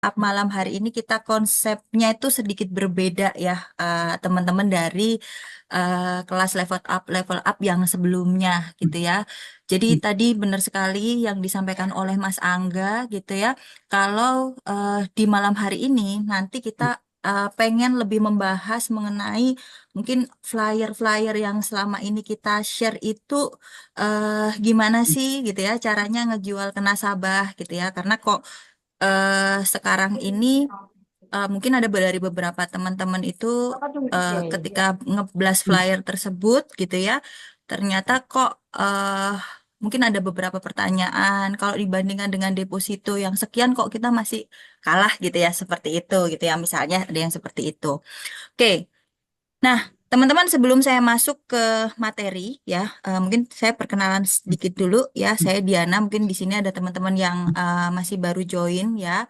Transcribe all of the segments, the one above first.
Up malam hari ini kita konsepnya itu sedikit berbeda ya, teman-teman dari kelas level up yang sebelumnya gitu ya. Jadi tadi benar sekali yang disampaikan oleh Mas Angga gitu ya. Kalau di malam hari ini nanti kita pengen lebih membahas mengenai mungkin flyer-flyer yang selama ini kita share itu gimana sih gitu ya caranya ngejual ke nasabah gitu ya. Karena kok sekarang ini mungkin ada dari beberapa teman-teman itu ketika ngeblast flyer tersebut gitu ya, ternyata kok mungkin ada beberapa pertanyaan kalau dibandingkan dengan deposito yang sekian kok kita masih kalah gitu ya, seperti itu gitu ya, misalnya ada yang seperti itu. Oke. Nah, teman-teman, sebelum saya masuk ke materi, ya, mungkin saya perkenalan sedikit dulu, ya. Saya Diana, mungkin di sini ada teman-teman yang masih baru join, ya.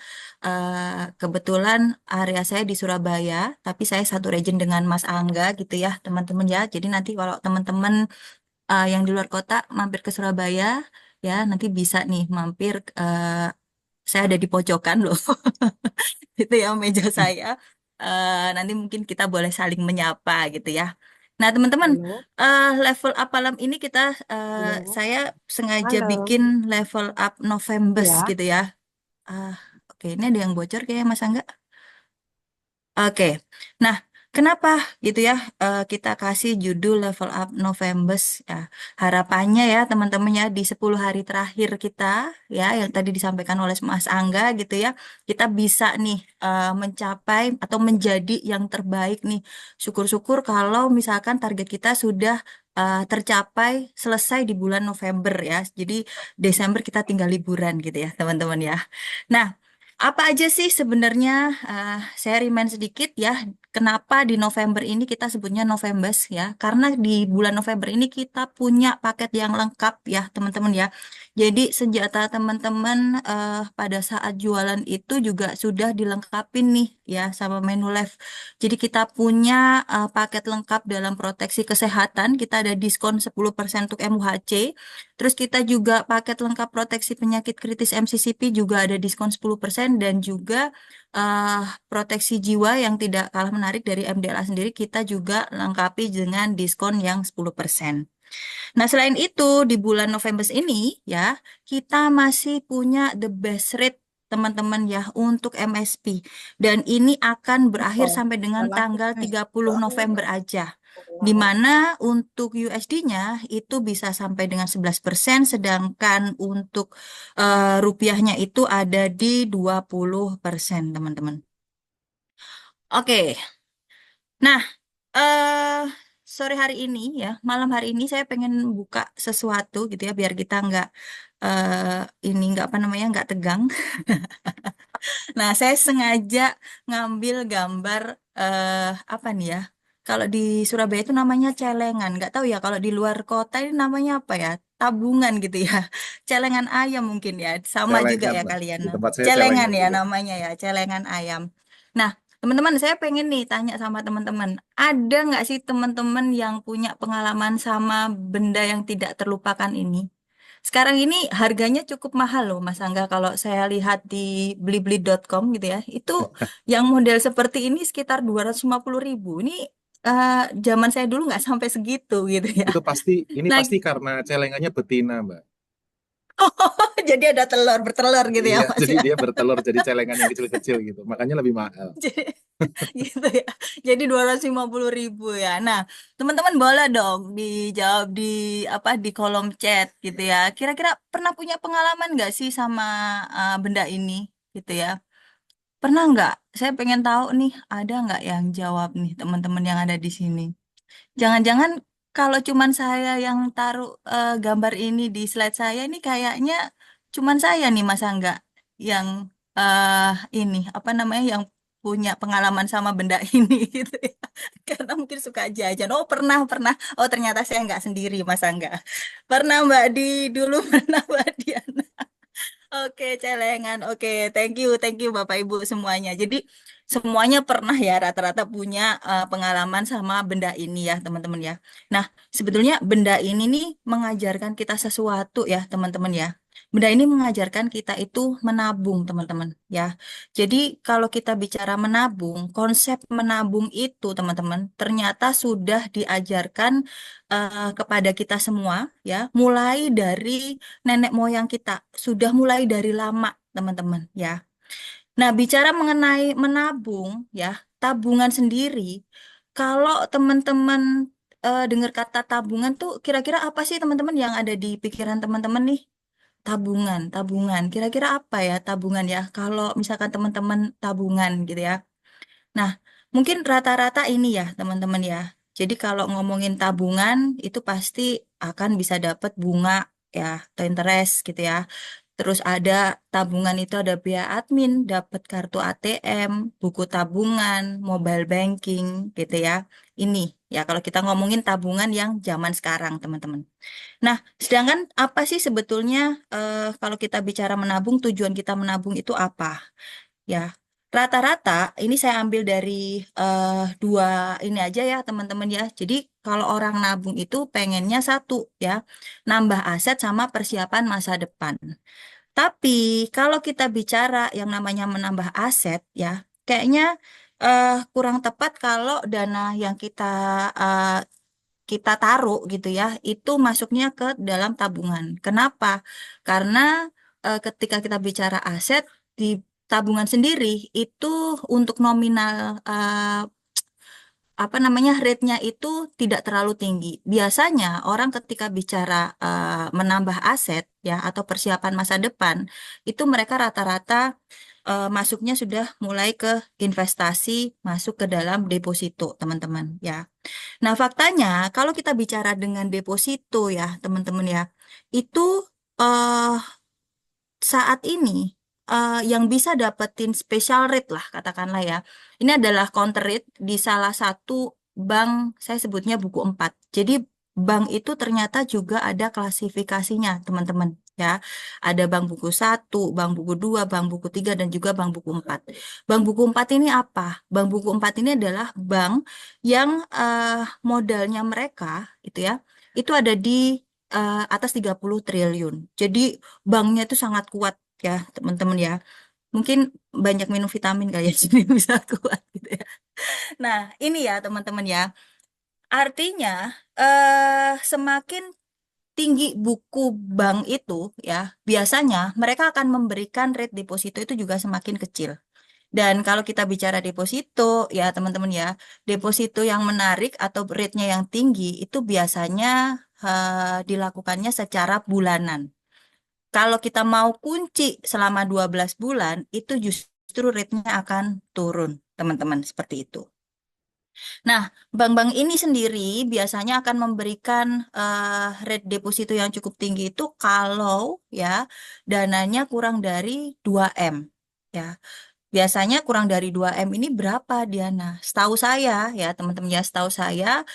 Kebetulan area saya di Surabaya, tapi saya satu region dengan Mas Angga, gitu ya, teman-teman ya. Jadi nanti kalau teman-teman yang di luar kota mampir ke Surabaya, ya, nanti bisa nih mampir. Saya ada di pojokan loh. Itu ya meja saya. Nanti mungkin kita boleh saling menyapa gitu ya. Nah, teman-teman, Halo, level up malam ini halo, saya sengaja halo. bikin level up Novembers Ya, gitu ya. Ah, oke, ini ada yang bocor kayaknya Mas Angga. Oke, nah kenapa gitu ya kita kasih judul Level Up Novembers ya. Harapannya ya teman-teman ya di 10 hari terakhir kita ya yang tadi disampaikan oleh Mas Angga gitu ya. Kita bisa nih mencapai atau menjadi yang terbaik nih. Syukur-syukur kalau misalkan target kita sudah tercapai selesai di bulan November ya. Jadi Desember kita tinggal liburan gitu ya teman-teman ya. Nah, apa aja sih sebenarnya saya remind sedikit ya, kenapa di November ini kita sebutnya Novembers ya? Karena di bulan November ini kita punya paket yang lengkap ya, teman-teman ya. Jadi senjata teman-teman pada saat jualan itu juga sudah dilengkapi nih ya sama Manulife. Jadi kita punya paket lengkap dalam proteksi kesehatan, kita ada diskon 10% untuk MUHC. Terus kita juga paket lengkap proteksi penyakit kritis MCCP juga ada diskon 10% dan juga eh, proteksi jiwa yang tidak kalah menarik dari MDLA sendiri kita juga lengkapi dengan diskon yang 10%. Nah, selain itu di bulan November ini ya, kita masih punya the best rate teman-teman ya untuk MSP dan ini akan berakhir oh, sampai dengan tanggal relatifnya 30 November aja. Di wow. mana untuk USD-nya itu bisa sampai dengan 11%, sedangkan untuk rupiahnya itu ada di 20%, teman-teman. Oke, nah, eh sore hari ini ya, malam hari ini saya pengen buka sesuatu gitu ya, biar kita nggak ini nggak apa namanya nggak tegang. Nah, saya sengaja ngambil gambar apa nih ya? Kalau di Surabaya itu namanya celengan. Nggak tahu ya kalau di luar kota ini namanya apa ya? Tabungan gitu ya. Celengan ayam mungkin ya. Sama juga Celengan, ya Mbak. kalian. Di tempat saya Celengan celengan ya juga. namanya ya, celengan ayam. Nah, teman-teman, saya pengen nih tanya sama teman-teman, ada nggak sih teman-teman yang punya pengalaman sama benda yang tidak terlupakan ini? Sekarang ini harganya cukup mahal loh, Mas Angga. Kalau saya lihat di blibli.com gitu ya, itu yang model seperti ini sekitar 250.000. Ini eh, zaman saya dulu nggak sampai segitu gitu ya. Itu pasti, ini Nah, pasti karena celengannya betina, Mbak. jadi ada telur bertelur gitu ya, Iya, Mas jadi ya. dia bertelur jadi celengan yang kecil-kecil gitu. Makanya lebih mahal. Jadi gitu ya. Jadi 250.000 ya. Nah, teman-teman boleh dong dijawab di apa di kolom chat gitu ya. Kira-kira pernah punya pengalaman nggak sih sama benda ini gitu ya? Pernah nggak? Saya pengen tahu nih, ada nggak yang jawab nih teman-teman yang ada di sini? Jangan-jangan kalau cuman saya yang taruh gambar ini di slide saya ini kayaknya cuman saya nih Mas Angga yang eh ini apa namanya yang punya pengalaman sama benda ini gitu ya. Karena mungkin suka jajan. Oh pernah pernah. Oh ternyata saya nggak sendiri Mas Angga. Pernah Mbak Di dulu pernah Mbak Diana. Oke, celengan. Oke, thank you Bapak Ibu semuanya. Jadi semuanya pernah ya rata-rata punya pengalaman sama benda ini ya, teman-teman ya. Nah, sebetulnya benda ini nih mengajarkan kita sesuatu ya, teman-teman ya. Benda ini mengajarkan kita itu menabung, teman-teman, ya. Jadi kalau kita bicara menabung, konsep menabung itu, teman-teman, ternyata sudah diajarkan kepada kita semua, ya, mulai dari nenek moyang kita, sudah mulai dari lama, teman-teman, ya. Nah, bicara mengenai menabung, ya, tabungan sendiri, kalau teman-teman dengar kata tabungan tuh, kira-kira apa sih, teman-teman, yang ada di pikiran teman-teman nih? Tabungan, tabungan. Kira-kira apa ya tabungan ya? Kalau misalkan teman-teman tabungan gitu ya. Nah, mungkin rata-rata ini ya, teman-teman ya. Jadi kalau ngomongin tabungan itu pasti akan bisa dapat bunga ya, atau interest gitu ya. Terus ada tabungan itu ada biaya admin, dapat kartu ATM, buku tabungan, mobile banking gitu ya. Ini ya kalau kita ngomongin tabungan yang zaman sekarang, teman-teman. Nah, sedangkan apa sih sebetulnya kalau kita bicara menabung, tujuan kita menabung itu apa? Ya, rata-rata ini saya ambil dari dua ini aja ya, teman-teman ya. Jadi kalau orang nabung itu pengennya satu ya, nambah aset sama persiapan masa depan. Tapi kalau kita bicara yang namanya menambah aset ya, kayaknya kurang tepat kalau dana yang eh, kita taruh gitu ya, itu masuknya ke dalam tabungan. Kenapa? Karena ketika kita bicara aset di tabungan sendiri itu untuk nominal apa namanya rate-nya itu tidak terlalu tinggi. Biasanya orang ketika bicara menambah aset ya atau persiapan masa depan itu mereka rata-rata masuknya sudah mulai ke investasi, masuk ke dalam deposito, teman-teman ya. Nah, faktanya kalau kita bicara dengan deposito ya, teman-teman ya, itu eh, saat ini yang bisa dapetin special rate lah, katakanlah ya. Ini adalah counter rate di salah satu bank, saya sebutnya buku 4. Jadi bank itu ternyata juga ada klasifikasinya, teman-teman. Ya, ada bank buku 1, bank buku 2, bank buku 3, dan juga bank buku 4. Bank buku 4 ini apa? Bank buku 4 ini adalah bank yang modalnya mereka, gitu ya, itu ada di atas 30 triliun. Jadi banknya itu sangat kuat ya teman-teman ya. Mungkin banyak minum vitamin kali ya jadi bisa kuat gitu ya. Nah ini ya teman-teman ya. Artinya semakin tinggi buku bank itu ya biasanya mereka akan memberikan rate deposito itu juga semakin kecil. Dan kalau kita bicara deposito ya teman-teman ya, deposito yang menarik atau rate-nya yang tinggi itu biasanya dilakukannya secara bulanan. Kalau kita mau kunci selama 12 bulan, itu justru rate-nya akan turun, teman-teman, seperti itu. Nah, bank-bank ini sendiri biasanya akan memberikan rate deposito yang cukup tinggi itu kalau ya dananya kurang dari 2M. Ya, biasanya kurang dari 2M ini berapa, Diana? Setahu saya ya, teman-teman ya, setahu saya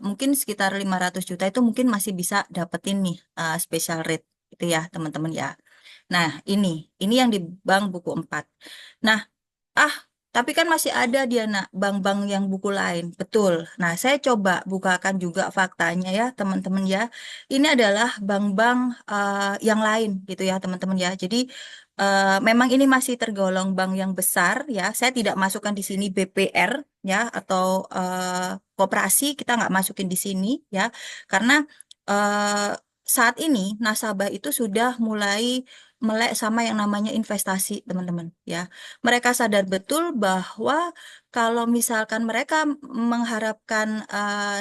mungkin sekitar 500 juta itu mungkin masih bisa dapetin nih special rate itu ya, teman-teman ya. Nah, ini yang di bank buku 4. Nah, ah, tapi kan masih ada dia nak bank-bank yang buku lain. Betul. Nah, saya coba bukakan juga faktanya ya, teman-teman ya. Ini adalah bank-bank yang lain gitu ya, teman-teman ya. Jadi memang ini masih tergolong bank yang besar ya. Saya tidak masukkan di sini BPR ya atau koperasi kita nggak masukin di sini ya, karena eh, saat ini nasabah itu sudah mulai melek sama yang namanya investasi, teman-teman ya. Mereka sadar betul bahwa kalau misalkan mereka mengharapkan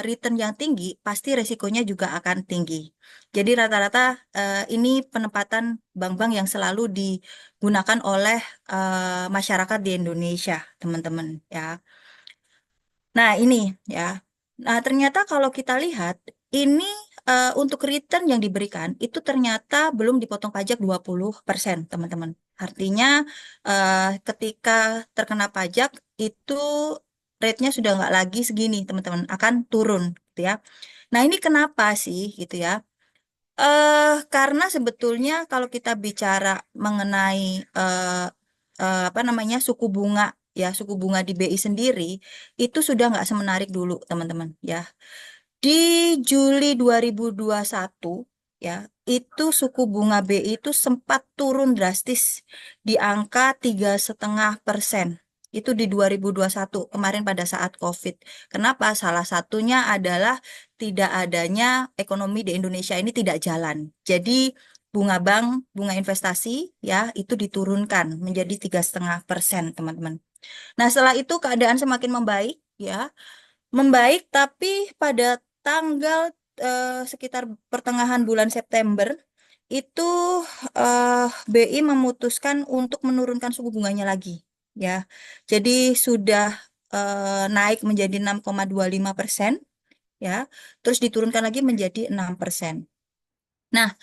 return yang tinggi, pasti resikonya juga akan tinggi. Jadi rata-rata ini penempatan bank-bank yang selalu digunakan oleh masyarakat di Indonesia, teman-teman ya. Nah, ini ya. Nah, ternyata kalau kita lihat ini untuk return yang diberikan itu ternyata belum dipotong pajak 20%, teman-teman. Artinya ketika terkena pajak itu rate-nya sudah nggak lagi segini, teman-teman, akan turun gitu ya. Nah, ini kenapa sih gitu ya? Karena sebetulnya kalau kita bicara mengenai eh, apa namanya suku bunga ya suku bunga di BI sendiri itu sudah nggak semenarik dulu teman-teman ya. Di Juli 2021 ya, itu suku bunga BI itu sempat turun drastis di angka 3,5%. Itu di 2021 kemarin pada saat COVID. Kenapa? Salah satunya adalah tidak adanya ekonomi di Indonesia ini tidak jalan. Jadi bunga bank, bunga investasi ya itu diturunkan menjadi 3,5%, teman-teman. Nah, setelah itu keadaan semakin membaik ya. Membaik, tapi pada tanggal sekitar pertengahan bulan September itu BI memutuskan untuk menurunkan suku bunganya lagi, ya. Jadi sudah naik menjadi 6,25%, ya. Terus diturunkan lagi menjadi 6%. Nah,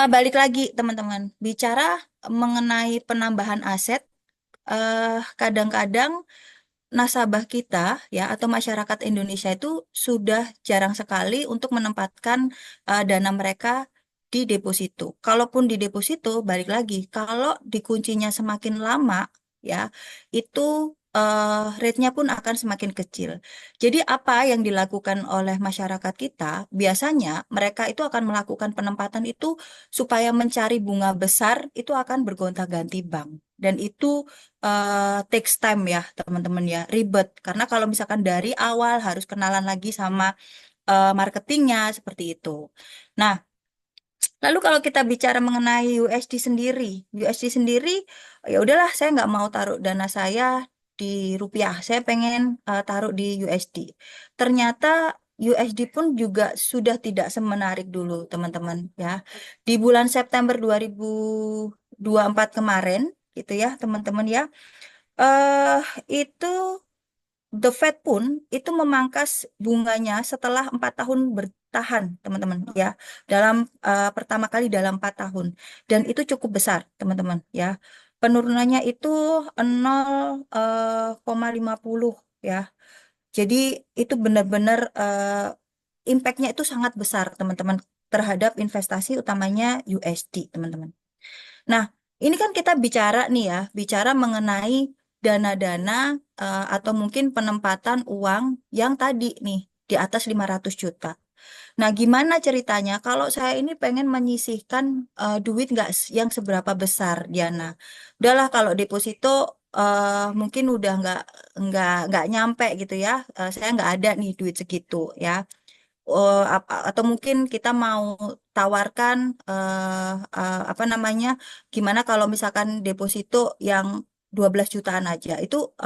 balik lagi teman-teman, bicara mengenai penambahan aset, kadang-kadang nasabah kita ya atau masyarakat Indonesia itu sudah jarang sekali untuk menempatkan dana mereka di deposito. Kalaupun di deposito, balik lagi, kalau dikuncinya semakin lama ya, itu rate-nya pun akan semakin kecil. Jadi apa yang dilakukan oleh masyarakat kita, biasanya mereka itu akan melakukan penempatan itu supaya mencari bunga besar itu akan bergonta-ganti bank. Dan itu takes time ya teman-teman ya, ribet karena kalau misalkan dari awal harus kenalan lagi sama marketingnya seperti itu. Nah, lalu kalau kita bicara mengenai USD sendiri ya udahlah, saya nggak mau taruh dana saya di rupiah, saya pengen taruh di USD. Ternyata USD pun juga sudah tidak semenarik dulu teman-teman ya. Di bulan September 2024 kemarin gitu ya teman-teman ya, eh itu The Fed pun itu memangkas bunganya setelah 4 tahun bertahan, teman-teman ya, dalam pertama kali dalam 4 tahun, dan itu cukup besar, teman-teman ya. Penurunannya itu 0,50 ya. Jadi itu benar-benar impact-nya itu sangat besar, teman-teman, terhadap investasi utamanya USD, teman-teman. Nah, ini kan kita bicara nih ya, bicara mengenai dana-dana atau mungkin penempatan uang yang tadi nih di atas 500 juta. Nah, gimana ceritanya kalau saya ini pengen menyisihkan duit nggak yang seberapa besar, Diana? Udahlah kalau deposito mungkin udah nggak nyampe gitu ya. Saya nggak ada nih duit segitu ya. Atau mungkin kita mau tawarkan apa namanya, gimana kalau misalkan deposito yang 12 jutaan aja itu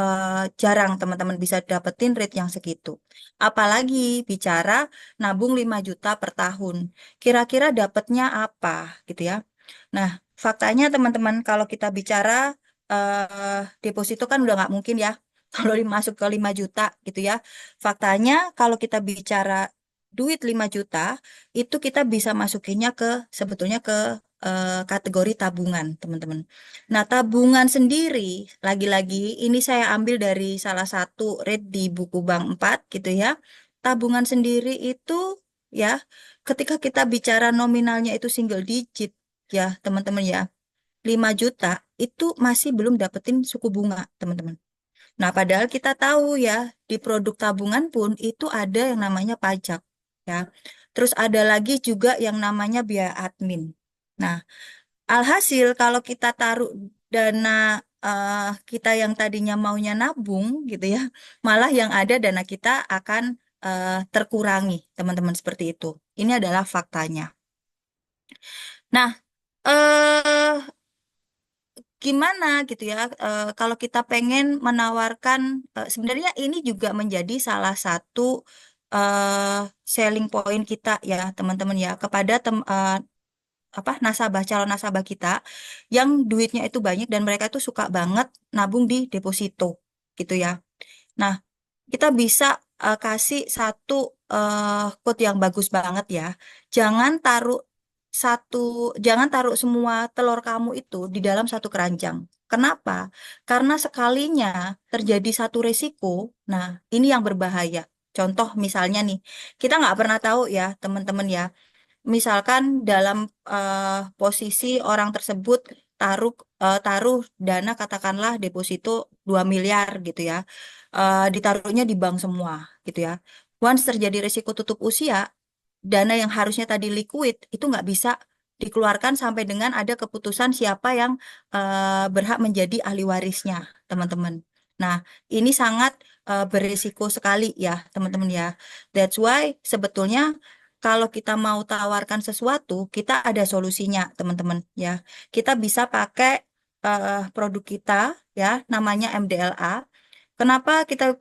jarang teman-teman bisa dapetin rate yang segitu, apalagi bicara nabung 5 juta per tahun, kira-kira dapatnya apa gitu ya. Nah, faktanya teman-teman kalau kita bicara deposito kan udah nggak mungkin ya kalau masuk ke 5 juta gitu ya. Faktanya kalau kita bicara duit 5 juta itu kita bisa masukinnya ke sebetulnya ke kategori tabungan, teman-teman. Nah, tabungan sendiri lagi-lagi ini saya ambil dari salah satu rate di buku Bank 4 gitu ya. Tabungan sendiri itu ya, ketika kita bicara nominalnya itu single digit ya, teman-teman ya. 5 juta itu masih belum dapetin suku bunga, teman-teman. Nah, padahal kita tahu ya, di produk tabungan pun itu ada yang namanya pajak, ya. Terus ada lagi juga yang namanya biaya admin. Nah, alhasil kalau kita taruh dana eh, kita yang tadinya maunya nabung gitu ya, malah yang ada dana kita akan terkurangi, teman-teman, seperti itu. Ini adalah faktanya. Nah, eh gimana gitu ya kalau kita pengen menawarkan, sebenarnya ini juga menjadi salah satu eh, selling point kita ya teman-teman ya, kepada apa nasabah, calon nasabah kita yang duitnya itu banyak dan mereka itu suka banget nabung di deposito gitu ya. Nah, kita bisa kasih satu quote yang bagus banget ya. Jangan taruh satu, jangan taruh semua telur kamu itu di dalam satu keranjang. Kenapa? Karena sekalinya terjadi satu resiko, nah ini yang berbahaya. Contoh misalnya nih, kita nggak pernah tahu ya teman-teman ya. Misalkan dalam posisi orang tersebut taruh taruh dana katakanlah deposito 2 miliar gitu ya. Ditaruhnya di bank semua gitu ya. Once terjadi risiko tutup usia, dana yang harusnya tadi liquid itu nggak bisa dikeluarkan sampai dengan ada keputusan siapa yang berhak menjadi ahli warisnya, teman-teman. Nah, ini sangat berisiko sekali ya, teman-teman ya. That's why sebetulnya kalau kita mau tawarkan sesuatu, kita ada solusinya, teman-teman ya. Kita bisa pakai produk kita ya, namanya MDLA. Kenapa kita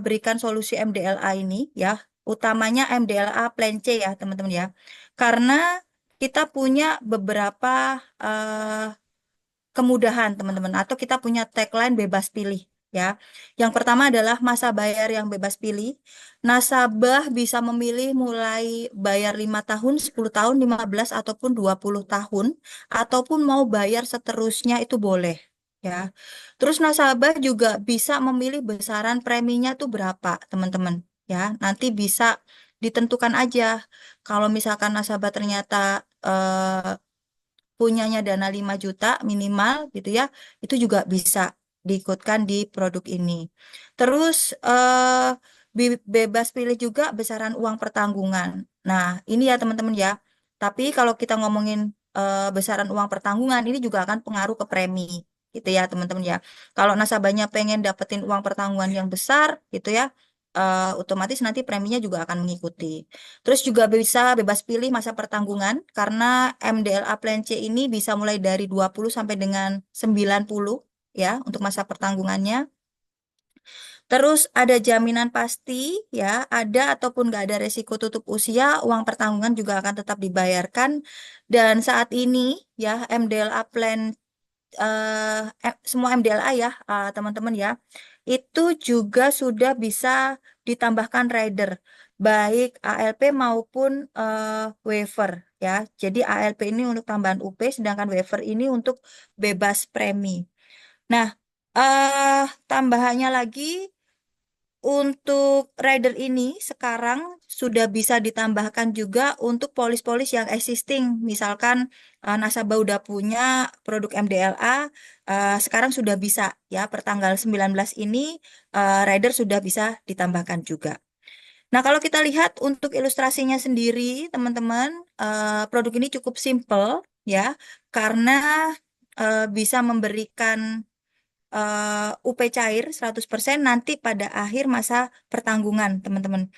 berikan solusi MDLA ini ya? Utamanya MDLA Plan C ya, teman-teman ya. Karena kita punya beberapa eh, kemudahan, teman-teman, atau kita punya tagline bebas pilih ya. Yang pertama adalah masa bayar yang bebas pilih. Nasabah bisa memilih mulai bayar 5 tahun, 10 tahun, 15 ataupun 20 tahun, ataupun mau bayar seterusnya itu boleh ya. Terus nasabah juga bisa memilih besaran preminya tuh berapa, teman-teman ya. Nanti bisa ditentukan aja. Kalau misalkan nasabah ternyata punyanya dana 5 juta minimal gitu ya, itu juga bisa diikutkan di produk ini. Terus bebas pilih juga besaran uang pertanggungan. Nah, ini ya teman-teman ya. Tapi kalau kita ngomongin besaran uang pertanggungan ini juga akan pengaruh ke premi gitu ya teman-teman ya. Kalau nasabahnya pengen dapetin uang pertanggungan yang besar gitu ya, otomatis nanti preminya juga akan mengikuti. Terus juga bisa bebas pilih masa pertanggungan karena MDLA Plan C ini bisa mulai dari 20 sampai dengan 90 ya untuk masa pertanggungannya. Terus ada jaminan pasti ya, ada ataupun nggak ada resiko tutup usia, uang pertanggungan juga akan tetap dibayarkan. Dan saat ini ya MDLA Plan semua MDLA ya teman-teman ya itu juga sudah bisa ditambahkan rider baik ALP maupun waiver ya. Jadi ALP ini untuk tambahan UP sedangkan waiver ini untuk bebas premi. Nah, tambahannya lagi untuk rider ini sekarang sudah bisa ditambahkan juga untuk polis-polis yang existing. Misalkan nasabah udah punya produk MDLA, sekarang sudah bisa ya per tanggal 19 ini rider sudah bisa ditambahkan juga. Nah, kalau kita lihat untuk ilustrasinya sendiri, teman-teman, produk ini cukup simple ya karena bisa memberikan UP cair 100% nanti pada akhir masa pertanggungan, teman-teman.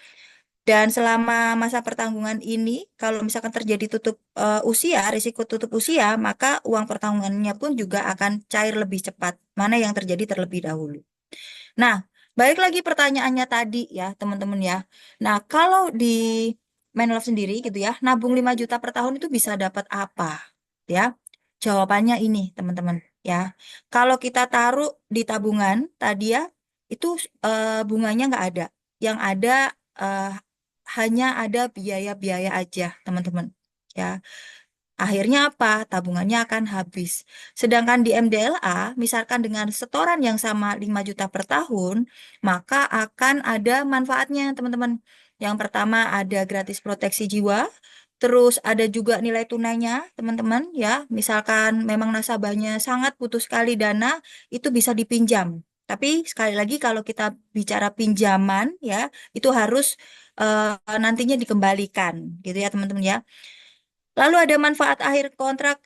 Dan selama masa pertanggungan ini, kalau misalkan terjadi tutup usia, risiko tutup usia, maka uang pertanggungannya pun juga akan cair lebih cepat. Mana yang terjadi terlebih dahulu. Nah, balik lagi pertanyaannya tadi ya, teman-teman ya. Nah, kalau di Menlove sendiri gitu ya, nabung 5 juta per tahun itu bisa dapat apa? Ya, jawabannya ini, teman-teman ya. Kalau kita taruh di tabungan tadi ya, itu bunganya nggak ada. Yang ada eh, hanya ada biaya-biaya aja, teman-teman. Ya, akhirnya apa? Tabungannya akan habis. Sedangkan di MDLA, misalkan dengan setoran yang sama 5 juta per tahun, maka akan ada manfaatnya, teman-teman. Yang pertama ada gratis proteksi jiwa, terus ada juga nilai tunainya, teman-teman, ya. Misalkan memang nasabahnya sangat butuh sekali dana, itu bisa dipinjam. Tapi sekali lagi kalau kita bicara pinjaman, ya, itu harus nantinya dikembalikan, gitu ya, teman-teman ya. Lalu ada manfaat akhir kontrak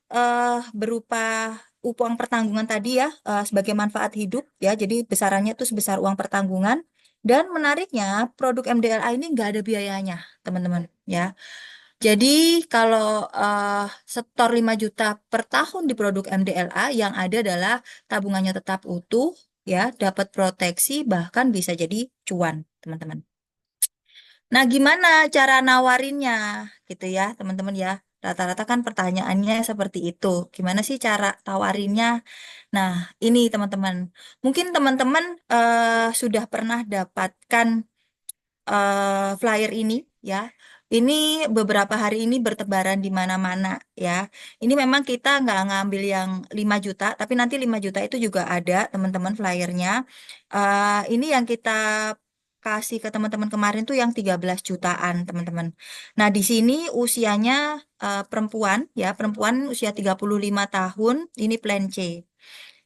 berupa uang pertanggungan tadi ya sebagai manfaat hidup ya. Jadi besarannya itu sebesar uang pertanggungan. Dan menariknya produk MDLA ini nggak ada biayanya teman-teman ya. Jadi kalau setor 5 juta per tahun di produk MDLA yang ada adalah tabungannya tetap utuh ya, dapat proteksi bahkan bisa jadi cuan teman-teman. Nah, gimana cara nawarinnya gitu ya, teman-teman ya? Rata-rata kan pertanyaannya seperti itu. Gimana sih cara tawarinnya? Nah, ini teman-teman. Mungkin teman-teman sudah pernah dapatkan flyer ini ya. Ini beberapa hari ini bertebaran di mana-mana ya. Ini memang kita nggak ngambil yang 5 juta, tapi nanti 5 juta itu juga ada teman-teman flyernya. Ini yang kita kasih ke teman-teman kemarin tuh yang 13 jutaan teman-teman. Nah di sini usianya perempuan ya, perempuan usia 35 tahun, ini plan C.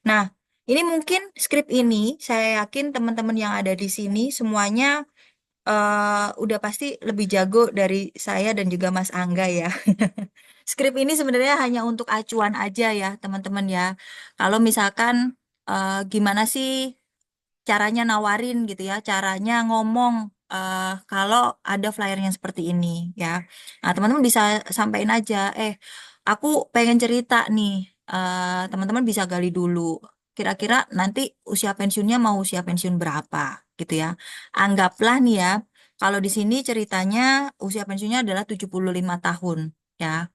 Nah ini mungkin skrip ini saya yakin teman-teman yang ada di sini semuanya udah pasti lebih jago dari saya dan juga Mas Angga ya. Skrip ini sebenarnya hanya untuk acuan aja ya, teman-teman ya. Kalau misalkan gimana sih caranya nawarin gitu ya, caranya ngomong kalau ada flyernya seperti ini ya. Nah, teman-teman bisa sampaikan aja, aku pengen cerita nih. Teman-teman bisa gali dulu. Kira-kira nanti usia pensiunnya mau usia pensiun berapa gitu ya. Anggaplah nih ya, kalau di sini ceritanya usia pensiunnya adalah 75 tahun ya.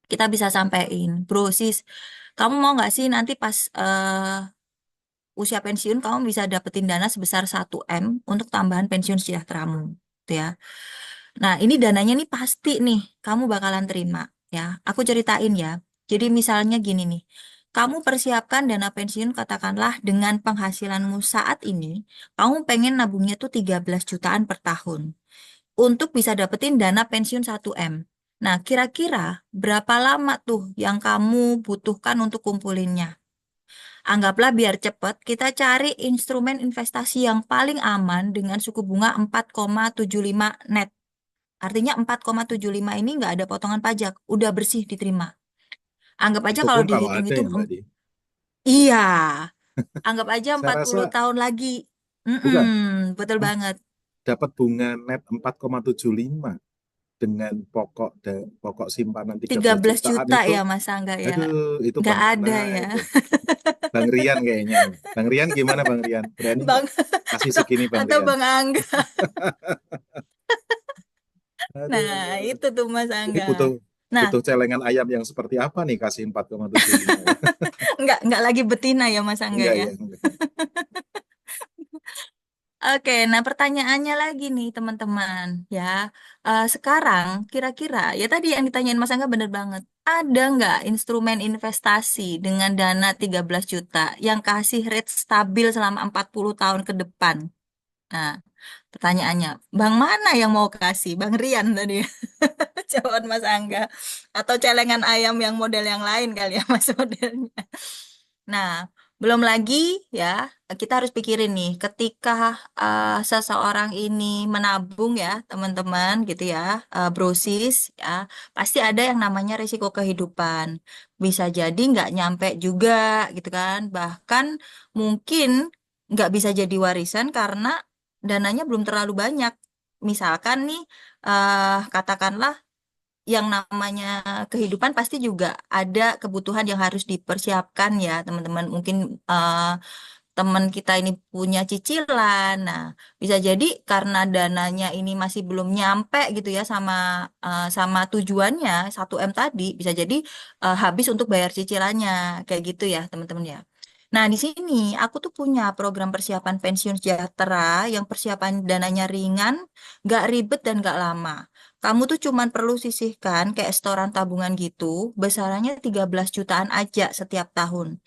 Kita bisa sampein, bro sis, kamu mau nggak sih nanti pas usia pensiun kamu bisa dapetin dana sebesar 1 M untuk tambahan pensiun sejahteramu, gitu ya. Nah, ini dananya nih pasti nih kamu bakalan terima, ya. Aku ceritain ya. Jadi misalnya gini nih, kamu persiapkan dana pensiun katakanlah dengan penghasilanmu saat ini, kamu pengen nabungnya tuh 13 jutaan per tahun untuk bisa dapetin dana pensiun 1 M. Nah, kira-kira berapa lama tuh yang kamu butuhkan untuk kumpulinnya? Anggaplah biar cepat, kita cari instrumen investasi yang paling aman dengan suku bunga 4,75 net. Artinya 4,75 ini nggak ada potongan pajak, udah bersih diterima. Anggap aja Itu kalau pun kalau ada dihitung-hitung, ya Mbak Di. iya, anggap aja Saya empat rasa puluh tahun lagi. bukan Betul em, banget. dapat bunga net 4,75 dengan pokok simpanan tiga tiga belas belas jutaan juta itu. ya Mas Angga ya. Aduh, itu Nggak bagaimana ada ya. itu? Bang Rian kayaknya nih. Bang Rian gimana Bang Rian? Berani nggak Bang, kasih segini Bang atau Rian? Bang Angga. Nah, Aduh, itu tuh Mas ini Angga. butuh Nah, butuh celengan ayam yang seperti apa nih kasih 4,75 ya? nggak lagi betina ya Mas Angga Enggak ya. ya, enggak. Oke, nah pertanyaannya lagi nih teman-teman ya. Sekarang kira-kira ya tadi yang ditanyain Mas Angga bener banget. Ada nggak instrumen investasi dengan dana 13 juta yang kasih rate stabil selama 40 tahun ke depan? Nah, pertanyaannya, Bang mana yang mau kasih? Bang Rian tadi. Jawaban Mas Angga. Atau celengan ayam yang model yang lain kali ya Mas modelnya. Nah, belum lagi ya, kita harus pikirin nih, ketika seseorang ini menabung ya, teman-teman gitu ya, brosis ya, pasti ada yang namanya risiko kehidupan. Bisa jadi nggak nyampe juga gitu kan, bahkan mungkin nggak bisa jadi warisan karena dananya belum terlalu banyak. Misalkan nih, katakanlah yang namanya kehidupan pasti juga ada kebutuhan yang harus dipersiapkan ya teman-teman. Mungkin eh, teman kita ini punya cicilan. Nah, bisa jadi karena dananya ini masih belum nyampe gitu ya sama tujuannya 1 M tadi, bisa jadi habis untuk bayar cicilannya kayak gitu ya teman-teman ya. Nah, di sini aku tuh punya program persiapan pensiun sejahtera yang persiapan dananya ringan, gak ribet dan gak lama. Kamu tuh cuman perlu sisihkan kayak setoran tabungan gitu, besarannya 13 jutaan aja setiap tahun.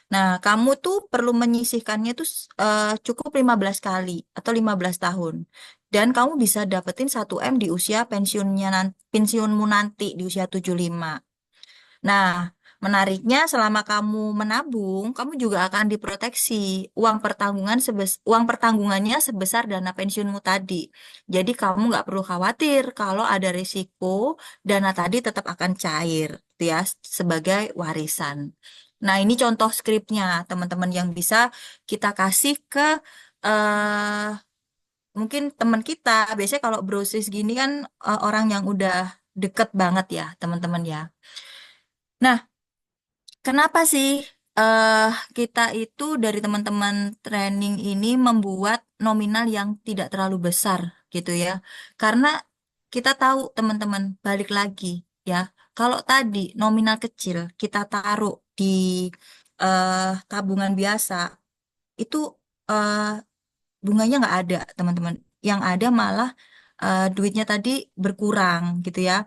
Nah, kamu tuh perlu menyisihkannya tuh cukup 15 kali atau 15 tahun. Dan kamu bisa dapetin 1 M di usia pensiunmu nanti di usia 75. Nah, menariknya selama kamu menabung, kamu juga akan diproteksi uang pertanggungannya sebesar dana pensiunmu tadi. Jadi kamu nggak perlu khawatir kalau ada risiko dana tadi tetap akan cair, gitu ya, sebagai warisan. Nah, ini contoh skripnya, teman-teman yang bisa kita kasih ke eh mungkin teman kita. Biasanya kalau brosis gini kan orang yang udah deket banget ya, teman-teman ya. Nah, kenapa sih eh kita itu dari teman-teman training ini membuat nominal yang tidak terlalu besar gitu ya? Karena kita tahu teman-teman balik lagi ya, kalau tadi nominal kecil kita taruh di tabungan biasa itu eh, bunganya nggak ada teman-teman. Yang ada malah duitnya tadi berkurang gitu ya.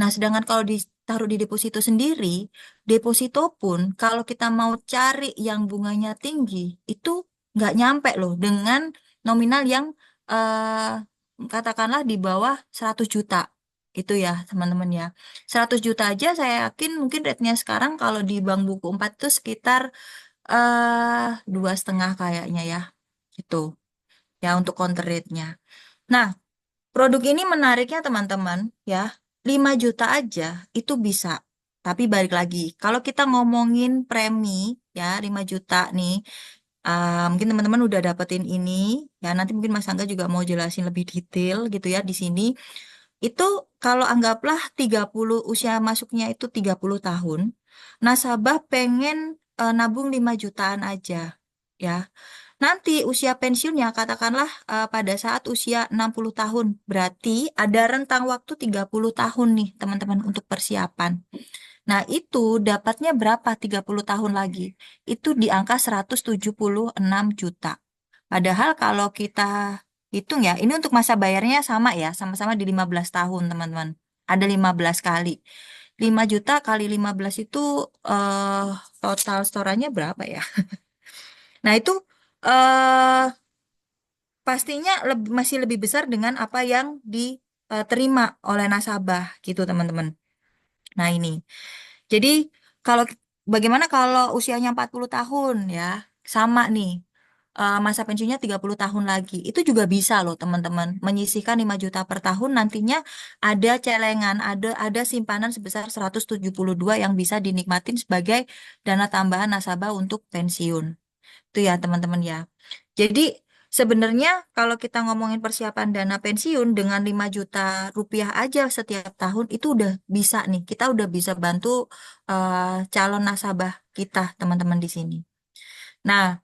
Nah, sedangkan kalau ditaruh di deposito sendiri, deposito pun kalau kita mau cari yang bunganya tinggi, itu nggak nyampe loh dengan nominal yang katakanlah di bawah 100 juta. Itu ya teman-teman ya. 100 juta aja saya yakin mungkin rate-nya sekarang kalau di Bank Buku 4 itu sekitar 2,5 kayaknya ya. Gitu ya untuk counter rate-nya. Nah, produk ini menariknya teman-teman ya, 5 juta aja itu bisa. Tapi balik lagi, kalau kita ngomongin premi ya 5 juta nih, mungkin teman-teman udah dapetin ini ya, nanti mungkin Mas Angga juga mau jelasin lebih detail gitu ya di sini. Itu kalau anggaplah 30 usia masuknya itu 30 tahun, nasabah pengen nabung 5 jutaan aja ya. Nanti usia pensiunnya katakanlah pada saat usia 60 tahun. Berarti ada rentang waktu 30 tahun nih teman-teman untuk persiapan. Nah itu dapatnya berapa 30 tahun lagi? Itu di angka 176 juta. Padahal kalau kita hitung ya, ini untuk masa bayarnya sama ya, sama-sama di 15 tahun teman-teman. Ada 15 kali. 5 juta kali 15 itu eh total setorannya berapa ya? Nah itu eh pastinya masih lebih besar dengan apa yang diterima oleh nasabah gitu teman-teman. Nah ini, jadi kalau bagaimana kalau usianya 40 tahun ya, sama nih. Masa pensiunnya 30 tahun lagi. Itu juga bisa loh teman-teman. Menyisihkan 5 juta per tahun nantinya ada celengan, ada simpanan sebesar 172 yang bisa dinikmatin sebagai dana tambahan nasabah untuk pensiun. Itu ya teman-teman ya. Jadi sebenarnya kalau kita ngomongin persiapan dana pensiun dengan 5 juta rupiah aja setiap tahun itu udah bisa nih. Kita udah bisa bantu calon nasabah kita teman-teman di sini. Nah,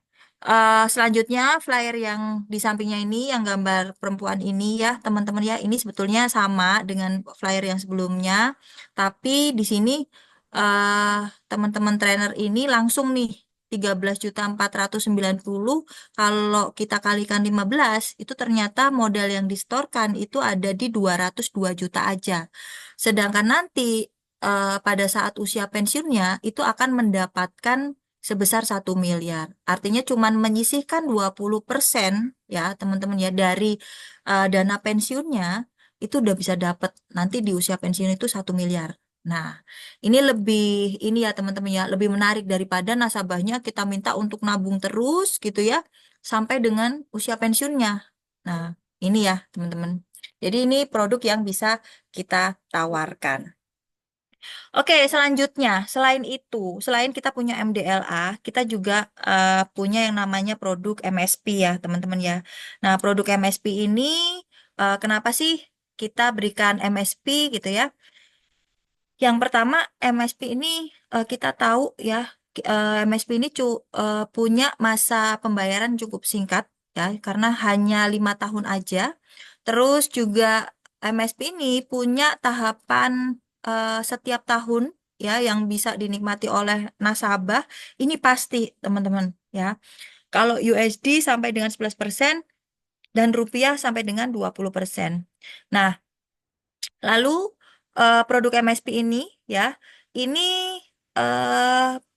selanjutnya flyer yang di sampingnya ini yang gambar perempuan ini ya teman-teman ya ini sebetulnya sama dengan flyer yang sebelumnya, tapi di sini eh, teman-teman trainer ini langsung nih 13.490 kalau kita kalikan 15 itu ternyata modal yang distorkan itu ada di 202 juta aja. Sedangkan nanti pada saat usia pensiunnya itu akan mendapatkan sebesar 1 miliar. Artinya cuman menyisihkan 20% ya teman-teman ya dari dana pensiunnya itu udah bisa dapat nanti di usia pensiun itu 1 miliar. Nah, ini lebih ini ya teman-teman ya lebih menarik daripada nasabahnya kita minta untuk nabung terus gitu ya sampai dengan usia pensiunnya. Nah, ini ya teman-teman. Jadi ini produk yang bisa kita tawarkan. Oke, selanjutnya, selain itu, selain kita punya MDLA, kita juga punya yang namanya produk MSP ya, teman-teman ya. Nah, produk MSP ini kenapa sih kita berikan MSP gitu ya? Yang pertama, MSP ini kita tahu ya, MSP ini punya masa pembayaran cukup singkat ya, karena hanya 5 tahun aja. Terus juga MSP ini punya tahapan setiap tahun ya yang bisa dinikmati oleh nasabah. Ini pasti teman-teman ya. Kalau USD sampai dengan 11% dan rupiah sampai dengan 20%. Nah, lalu produk MSP ini ya, ini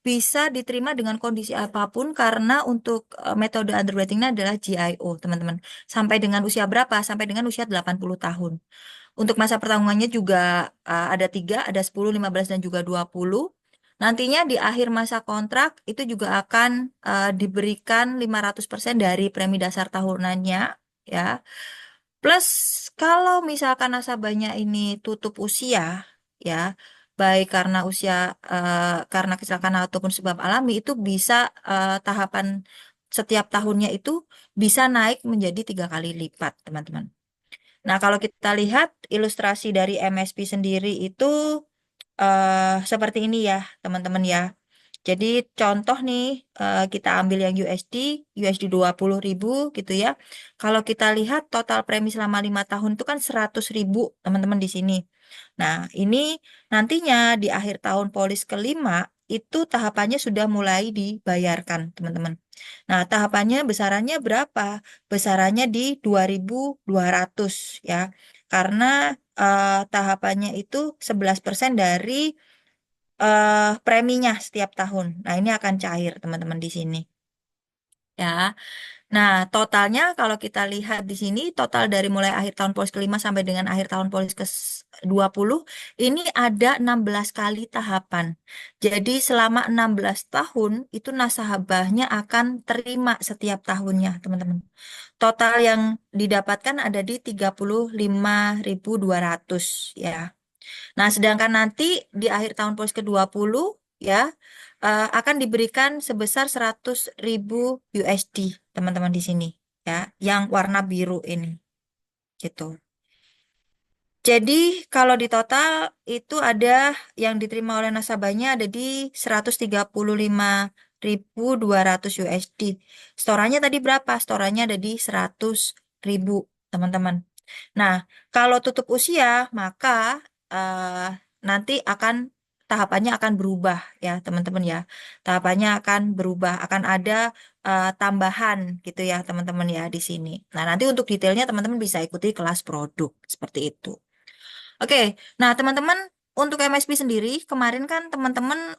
bisa diterima dengan kondisi apapun karena untuk metode underwritingnya adalah GIO, teman-teman. Sampai dengan usia berapa? Sampai dengan usia 80 tahun. Untuk masa pertanggungannya juga ada tiga, ada 10, 15, dan juga 20. Nantinya di akhir masa kontrak itu juga akan diberikan 500% dari premi dasar tahunannya ya. Plus kalau misalkan nasabahnya ini tutup usia ya, baik karena usia karena kecelakaan ataupun sebab alami itu bisa tahapan setiap tahunnya itu bisa naik menjadi 3 kali lipat, teman-teman. Nah, kalau kita lihat ilustrasi dari MSP sendiri itu seperti ini ya, teman-teman ya. Jadi contoh nih, kita ambil yang USD 20.000 gitu ya. Kalau kita lihat total premi selama 5 tahun itu kan 100.000 teman-teman di sini. Nah, ini nantinya di akhir tahun polis kelima itu tahapannya sudah mulai dibayarkan, teman-teman. Nah, tahapannya besarannya berapa? Besarannya di 2.200 ya. Karena tahapannya itu 11% dari preminya setiap tahun. Nah, ini akan cair teman-teman di sini. ya. Nah, totalnya kalau kita lihat di sini, total dari mulai akhir tahun polis kelima sampai dengan akhir tahun polis ke-20, ini ada 16 kali tahapan. Jadi selama 16 tahun, itu nasabahnya akan terima setiap tahunnya, teman-teman. Total yang didapatkan ada di 35.200 ya. Nah, sedangkan nanti di akhir tahun polis ke-20 ya akan diberikan sebesar 100.000 USD teman-teman di sini ya, yang warna biru ini gitu. Jadi kalau di total itu ada yang diterima oleh nasabahnya ada di 135.200 USD. Storannya tadi berapa? Storannya ada di 100.000 teman-teman. Nah, kalau tutup usia, maka eh, nanti tahapannya akan berubah ya, teman-teman ya. Tahapannya akan berubah, akan ada tambahan gitu ya, teman-teman ya di sini. Nah, nanti untuk detailnya teman-teman bisa ikuti kelas produk seperti itu. Oke, nah teman-teman untuk MSP sendiri kemarin kan teman-teman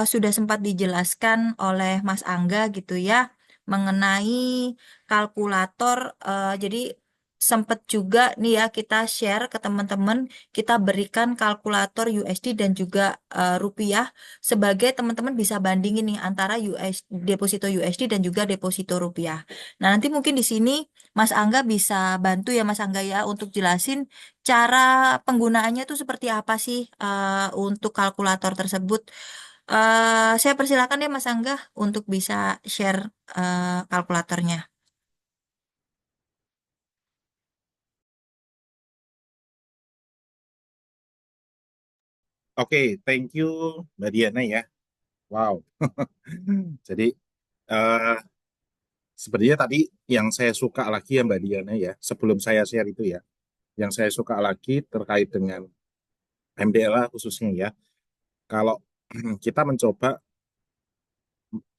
sudah sempat dijelaskan oleh Mas Angga gitu ya mengenai kalkulator. Jadi sempat juga nih ya kita share ke teman-teman, kita berikan kalkulator USD dan juga rupiah sebagai teman-teman bisa bandingin nih antara deposito USD dan juga deposito rupiah. Nah nanti mungkin di sini Mas Angga bisa bantu ya Mas Angga ya untuk jelasin cara penggunaannya itu seperti apa sih untuk kalkulator tersebut? Saya persilakan deh Mas Angga untuk bisa share kalkulatornya. Oke, thank you Mbak Diana ya. Wow. Jadi eh sebenarnya tadi yang saya suka lagi ya Mbak Diana ya, sebelum saya share itu ya, yang saya suka lagi terkait dengan MDLA khususnya ya, kalau kita mencoba,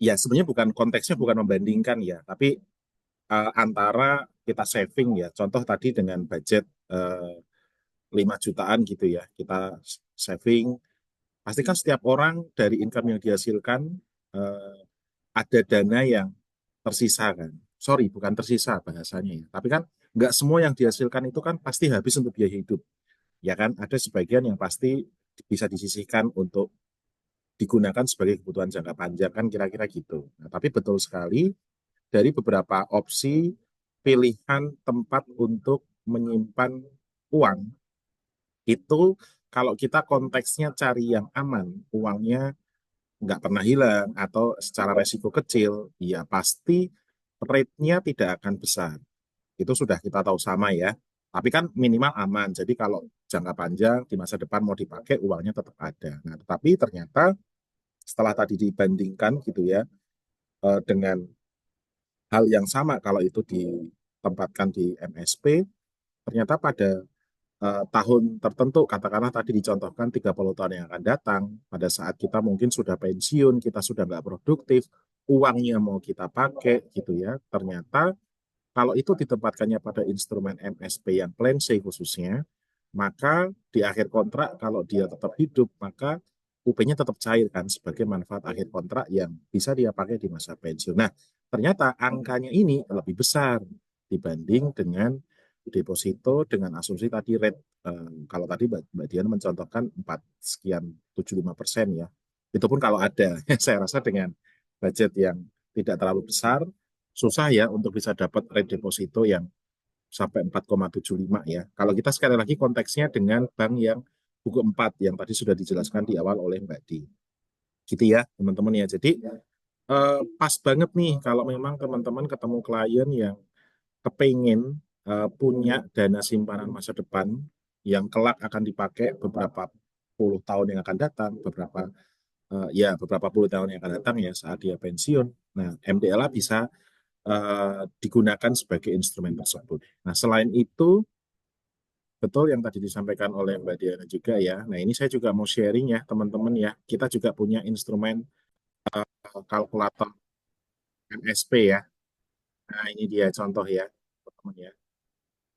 ya sebenarnya bukan konteksnya bukan membandingkan ya, tapi antara kita saving ya, contoh tadi dengan budget 5 jutaan gitu ya, kita saving, pastikan setiap orang dari income yang dihasilkan eh, ada dana yang tersisa kan. Sorry, bukan tersisa bahasanya ya. Tapi kan nggak semua yang dihasilkan itu kan pasti habis untuk biaya hidup. Ya kan, ada sebagian yang pasti bisa disisihkan untuk digunakan sebagai kebutuhan jangka panjang kan kira-kira gitu. Nah, tapi betul sekali dari beberapa opsi pilihan tempat untuk menyimpan uang itu kalau kita konteksnya cari yang aman, uangnya nggak pernah hilang atau secara resiko kecil, ya pasti rate-nya tidak akan besar. Itu sudah kita tahu sama ya. Tapi kan minimal aman. Jadi kalau jangka panjang di masa depan mau dipakai uangnya tetap ada. Nah, tetapi ternyata setelah tadi dibandingkan gitu ya dengan hal yang sama kalau itu ditempatkan di MSP, ternyata pada tahun tertentu, katakanlah tadi dicontohkan 30 tahun yang akan datang, pada saat kita mungkin sudah pensiun, kita sudah nggak produktif, uangnya mau kita pakai gitu ya, ternyata kalau itu ditempatkannya pada instrumen MSP yang plan C khususnya, maka di akhir kontrak kalau dia tetap hidup, maka UP-nya tetap cair kan sebagai manfaat akhir kontrak yang bisa dia pakai di masa pensiun. Nah, ternyata angkanya ini lebih besar dibanding dengan deposito dengan asumsi tadi rate kalau tadi Mbak Dian mencontohkan 4 sekian 75% ya. Itu pun kalau ada. Saya rasa dengan budget yang tidak terlalu besar, susah ya untuk bisa dapat rate deposito yang sampai 4,75 ya. Kalau kita sekali lagi konteksnya dengan bank yang buku 4 yang tadi sudah dijelaskan di awal oleh Mbak Di. Gitu ya, teman-teman ya. Jadi pas banget nih kalau memang teman-teman ketemu klien yang kepengen punya dana simpanan masa depan yang kelak akan dipakai beberapa puluh tahun yang akan datang, beberapa puluh tahun yang akan datang ya saat dia pensiun. Nah, MDLA bisa digunakan sebagai instrumen tersebut. Nah, selain itu, betul yang tadi disampaikan oleh Mbak Diana juga ya. Nah, ini saya juga mau sharing ya, teman-teman ya. Kita juga punya instrumen kalkulator MSP ya. Nah, ini dia contoh ya, teman-teman ya.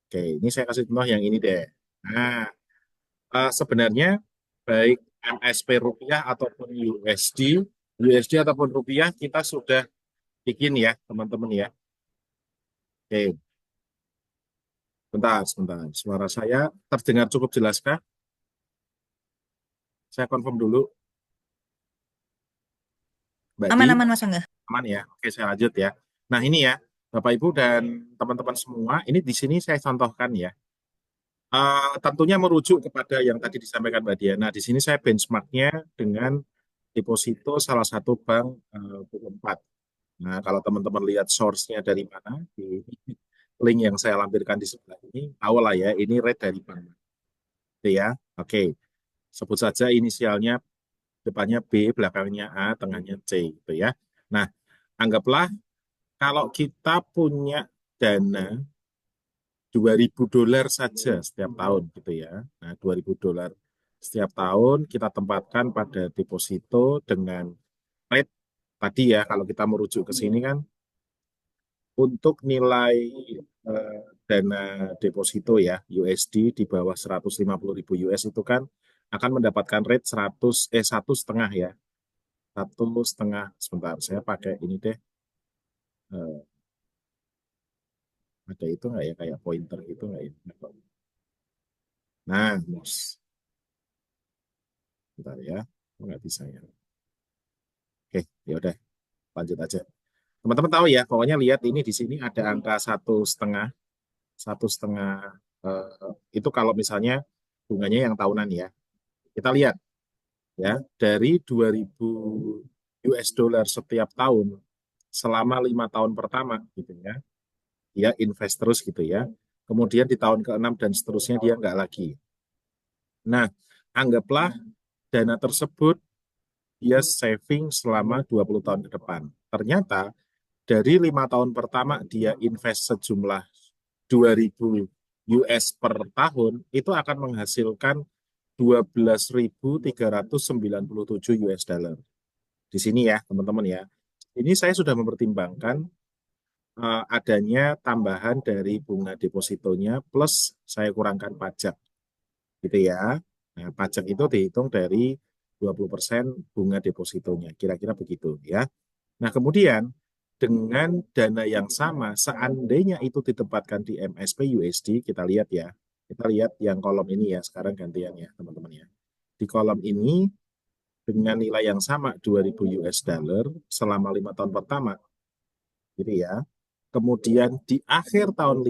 Oke, ini saya kasih contoh yang ini deh. Nah, sebenarnya baik MSP rupiah ataupun USD ataupun rupiah kita sudah bikin ya teman-teman ya. Oke, bentar, sebentar. Suara saya terdengar cukup jelas kah? Saya confirm dulu, Mbak Di, Aman-aman Mas Angga. aman ya. Oke, saya lanjut ya. Nah ini ya, Bapak Ibu dan teman-teman semua, ini di sini saya contohkan ya. Tentunya merujuk kepada yang tadi disampaikan Mbak Diana. Di sini saya benchmarknya dengan deposito salah satu bank Bu4. Nah, kalau teman-teman lihat source-nya dari mana, di link yang saya lampirkan di sebelah ini, tahu lah ya, ini rate dari bank. Gitu ya. Oke, sebut saja inisialnya, depannya B, belakangnya A, tengahnya C, gitu ya. Nah, anggaplah kalau kita punya dana $2.000 saja setiap tahun, gitu ya. Nah, $2.000 setiap tahun kita tempatkan pada deposito dengan rate tadi ya, kalau kita merujuk ke sini kan, untuk nilai eh, dana deposito ya USD di bawah 150.000 US itu kan akan mendapatkan rate 1,5 ya. 1,5 sebentar saya pakai ini deh. Eh, ada itu nggak ya kayak pointer gitu nggak ya? Nah, mus, bentar ya. Oh, nggak bisa ya. Oke, ya udah lanjut aja. Teman-teman tahu ya, pokoknya lihat ini di sini ada angka 1,5, 1,5 itu kalau misalnya bunganya yang tahunan ya. Kita lihat ya dari 2.000 US dollar setiap tahun selama 5 tahun pertama gitu ya, dia invest terus gitu ya. Kemudian di tahun ke-6 dan seterusnya dia nggak lagi. Nah, anggaplah dana tersebut dia saving selama 20 tahun ke depan. Ternyata dari 5 tahun pertama dia invest sejumlah 2.000 US per tahun itu akan menghasilkan 12.397 US dollar. Di sini ya, teman-teman ya. Ini saya sudah mempertimbangkan adanya tambahan dari bunga depositonya plus saya kurangkan pajak gitu ya. Nah, pajak itu dihitung dari 20% bunga depositonya. Kira-kira begitu ya. Nah, kemudian dengan dana yang sama, seandainya itu ditempatkan di MSP USD, kita lihat ya. Kita lihat yang kolom ini ya, sekarang gantian ya, teman-teman ya. Di kolom ini dengan nilai yang sama 2.000 US dollar selama 5 tahun pertama, gitu ya. Kemudian di akhir tahun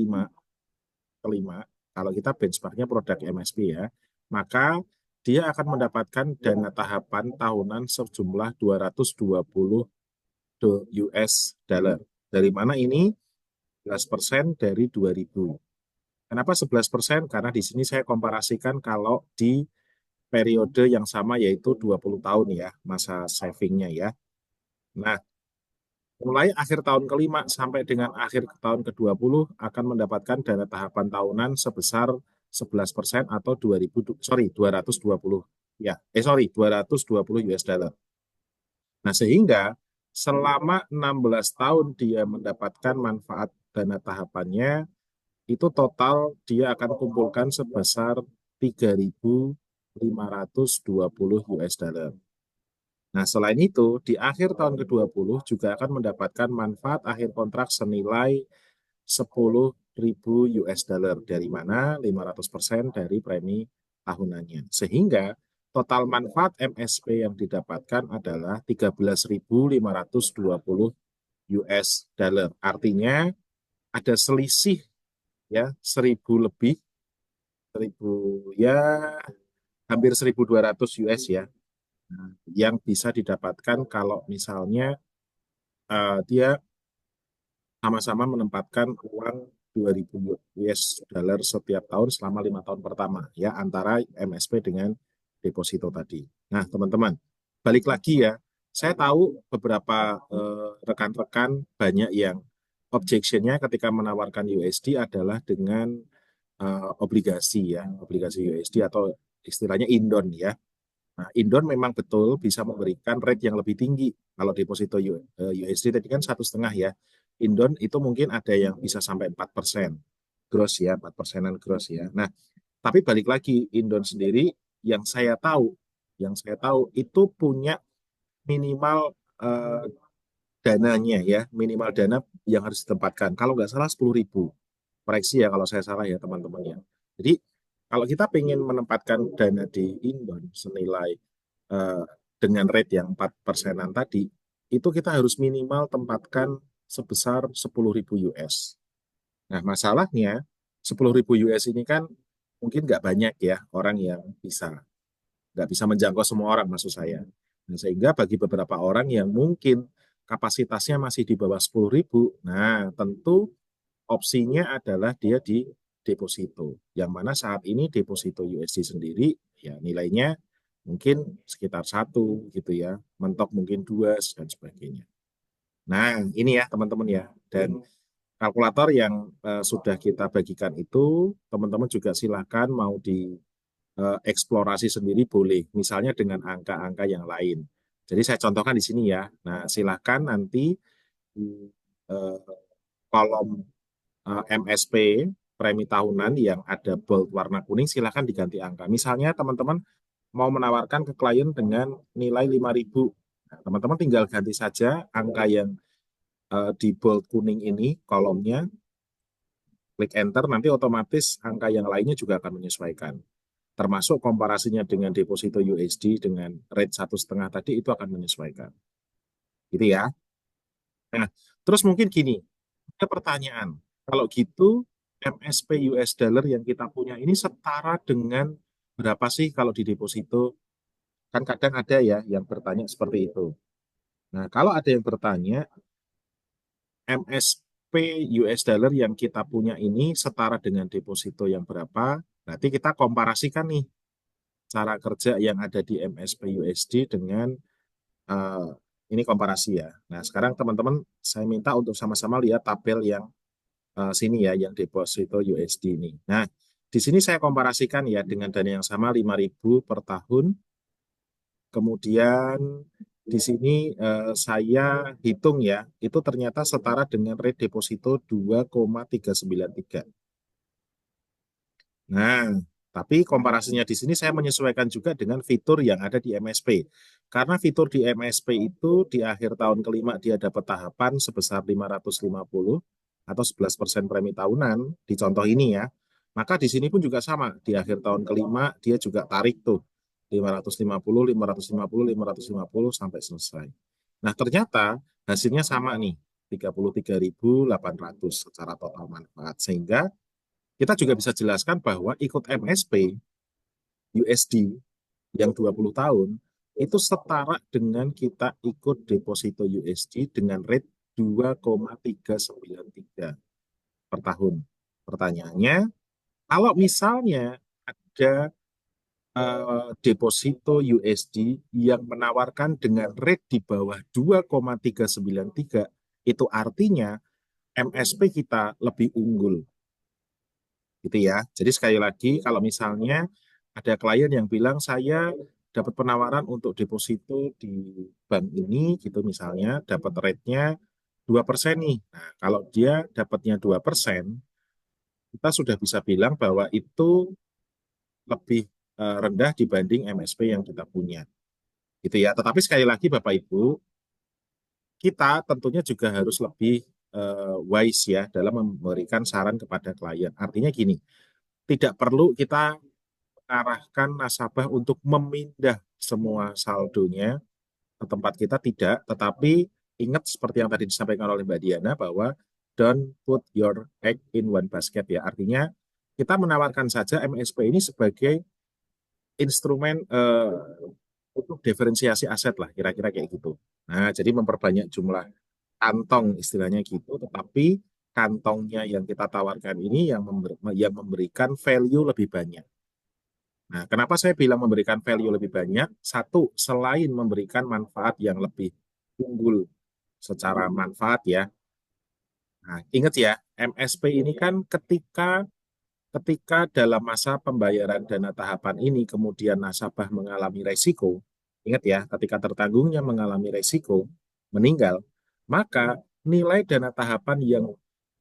kelima, kalau kita benchmarknya produk MSP ya, maka dia akan mendapatkan dana tahapan tahunan sejumlah 220 US dollar. Dari mana ini? 11% dari 2.000. Kenapa 11%? Karena di sini saya komparasikan kalau di periode yang sama yaitu 20 tahun ya, masa savingnya ya. Nah, mulai akhir tahun kelima sampai dengan akhir tahun ke-20 akan mendapatkan dana tahapan tahunan sebesar 11% atau 2000 sorry 220 ya. Sorry 220 US dollar. Nah, sehingga selama 16 tahun dia mendapatkan manfaat dana tahapannya itu total dia akan kumpulkan sebesar 3.520 US dollar. Nah, selain itu, di akhir tahun ke-20 juga akan mendapatkan manfaat akhir kontrak senilai 10.000 US dollar. Dari mana? 500% dari premi tahunannya. Sehingga total manfaat MSP yang didapatkan adalah 13.520 US dollar. Artinya ada selisih ya 1.000 lebih, 1.000 ya hampir 1.200 US ya. Nah, yang bisa didapatkan kalau misalnya dia sama-sama menempatkan uang 2.000 US dollar setiap tahun selama 5 tahun pertama ya antara MSP dengan deposito tadi. Nah, teman-teman, balik lagi ya. Saya tahu beberapa rekan-rekan banyak yang objectionnya ketika menawarkan USD adalah dengan obligasi ya, obligasi USD atau istilahnya Indon ya. Nah, Indon memang betul bisa memberikan rate yang lebih tinggi. Kalau deposito USD tadi kan 1,5 ya. Indon itu mungkin ada yang bisa sampai 4% gross ya, 4%-an gross ya. Nah, tapi balik lagi Indon sendiri yang saya tahu itu punya minimal dananya ya, minimal dana yang harus ditempatkan. Kalau nggak salah 10.000. Koreksi ya kalau saya salah ya teman-teman ya. Jadi kalau kita ingin menempatkan dana di inbound senilai eh, dengan rate yang 4%-an tadi, itu kita harus minimal tempatkan sebesar 10.000 US. Nah, masalahnya 10.000 US ini kan mungkin nggak banyak ya orang yang nggak bisa menjangkau semua orang maksud saya. Nah, sehingga bagi beberapa orang yang mungkin kapasitasnya masih di bawah 10.000, nah tentu opsinya adalah dia di deposito. Yang mana saat ini deposito USD sendiri ya nilainya mungkin sekitar satu gitu ya, mentok mungkin dua dan sebagainya. Nah, ini ya teman-teman ya. Dan kalkulator yang sudah kita bagikan itu, teman-teman juga silakan mau di eksplorasi sendiri boleh, misalnya dengan angka-angka yang lain. Jadi saya contohkan di sini ya. Nah, silakan nanti di eh, kolom MSP premi tahunan yang ada bold warna kuning silakan diganti angka. Misalnya teman-teman mau menawarkan ke klien dengan nilai 5.000. Nah, teman-teman tinggal ganti saja angka yang di bold kuning ini kolomnya, klik enter, nanti otomatis angka yang lainnya juga akan menyesuaikan. Termasuk komparasinya dengan deposito USD dengan rate 1,5 tadi itu akan menyesuaikan. Gitu ya. Nah, terus mungkin gini, ada pertanyaan. Kalau gitu, MSP US dollar yang kita punya ini setara dengan berapa sih kalau di deposito? Kan kadang ada ya yang bertanya seperti itu. Nah, kalau ada yang bertanya, MSP US dollar yang kita punya ini setara dengan deposito yang berapa? Berarti kita komparasikan nih cara kerja yang ada di MSP USD dengan eh, ini komparasi ya. Nah, sekarang teman-teman saya minta untuk sama-sama lihat tabel yang sini ya, yang deposito USD ini. Nah, di sini saya komparasikan ya dengan dana yang sama 5.000 per tahun. Kemudian di sini saya hitung ya, itu ternyata setara dengan rate deposito 2,393. Nah, tapi komparasinya di sini saya menyesuaikan juga dengan fitur yang ada di MSP. Karena fitur di MSP itu di akhir tahun kelima dia dapat tahapan sebesar 550 atau 11% premi tahunan di contoh ini ya. Maka di sini pun juga sama. Di akhir tahun kelima dia juga tarik tuh 550, 550, 550 sampai selesai. Nah, ternyata hasilnya sama nih, 33.800 secara total manfaat. Sehingga kita juga bisa jelaskan bahwa ikut MSP USD yang 20 tahun itu setara dengan kita ikut deposito USD dengan rate 2,393 per tahun. Pertanyaannya, kalau misalnya ada deposito USD yang menawarkan dengan rate di bawah 2,393, itu artinya MSP kita lebih unggul gitu ya. Jadi sekali lagi kalau misalnya ada klien yang bilang saya dapat penawaran untuk deposito di bank ini gitu misalnya dapat rate-nya 2% nih. Nah, kalau dia dapatnya 2%, kita sudah bisa bilang bahwa itu lebih rendah dibanding MSP yang kita punya. Gitu ya. Tetapi sekali lagi Bapak Ibu, kita tentunya juga harus lebih wise ya dalam memberikan saran kepada klien. Artinya gini, tidak perlu kita arahkan nasabah untuk memindah semua saldonya ke tempat kita tidak, tetapi ingat seperti yang tadi disampaikan oleh Mbak Diana bahwa don't put your egg in one basket ya. Artinya kita menawarkan saja MSP ini sebagai instrumen untuk diferensiasi aset lah, kira-kira kayak gitu. Nah, jadi memperbanyak jumlah kantong istilahnya gitu, tetapi kantongnya yang kita tawarkan ini yang memberikan value lebih banyak. Nah, kenapa saya bilang memberikan value lebih banyak? Satu, selain memberikan manfaat yang lebih unggul secara manfaat ya. Nah, ingat ya, MSP ini kan ketika ketika dalam masa pembayaran dana tahapan ini kemudian nasabah mengalami resiko, ingat ya, ketika tertanggungnya mengalami resiko, meninggal, maka nilai dana tahapan yang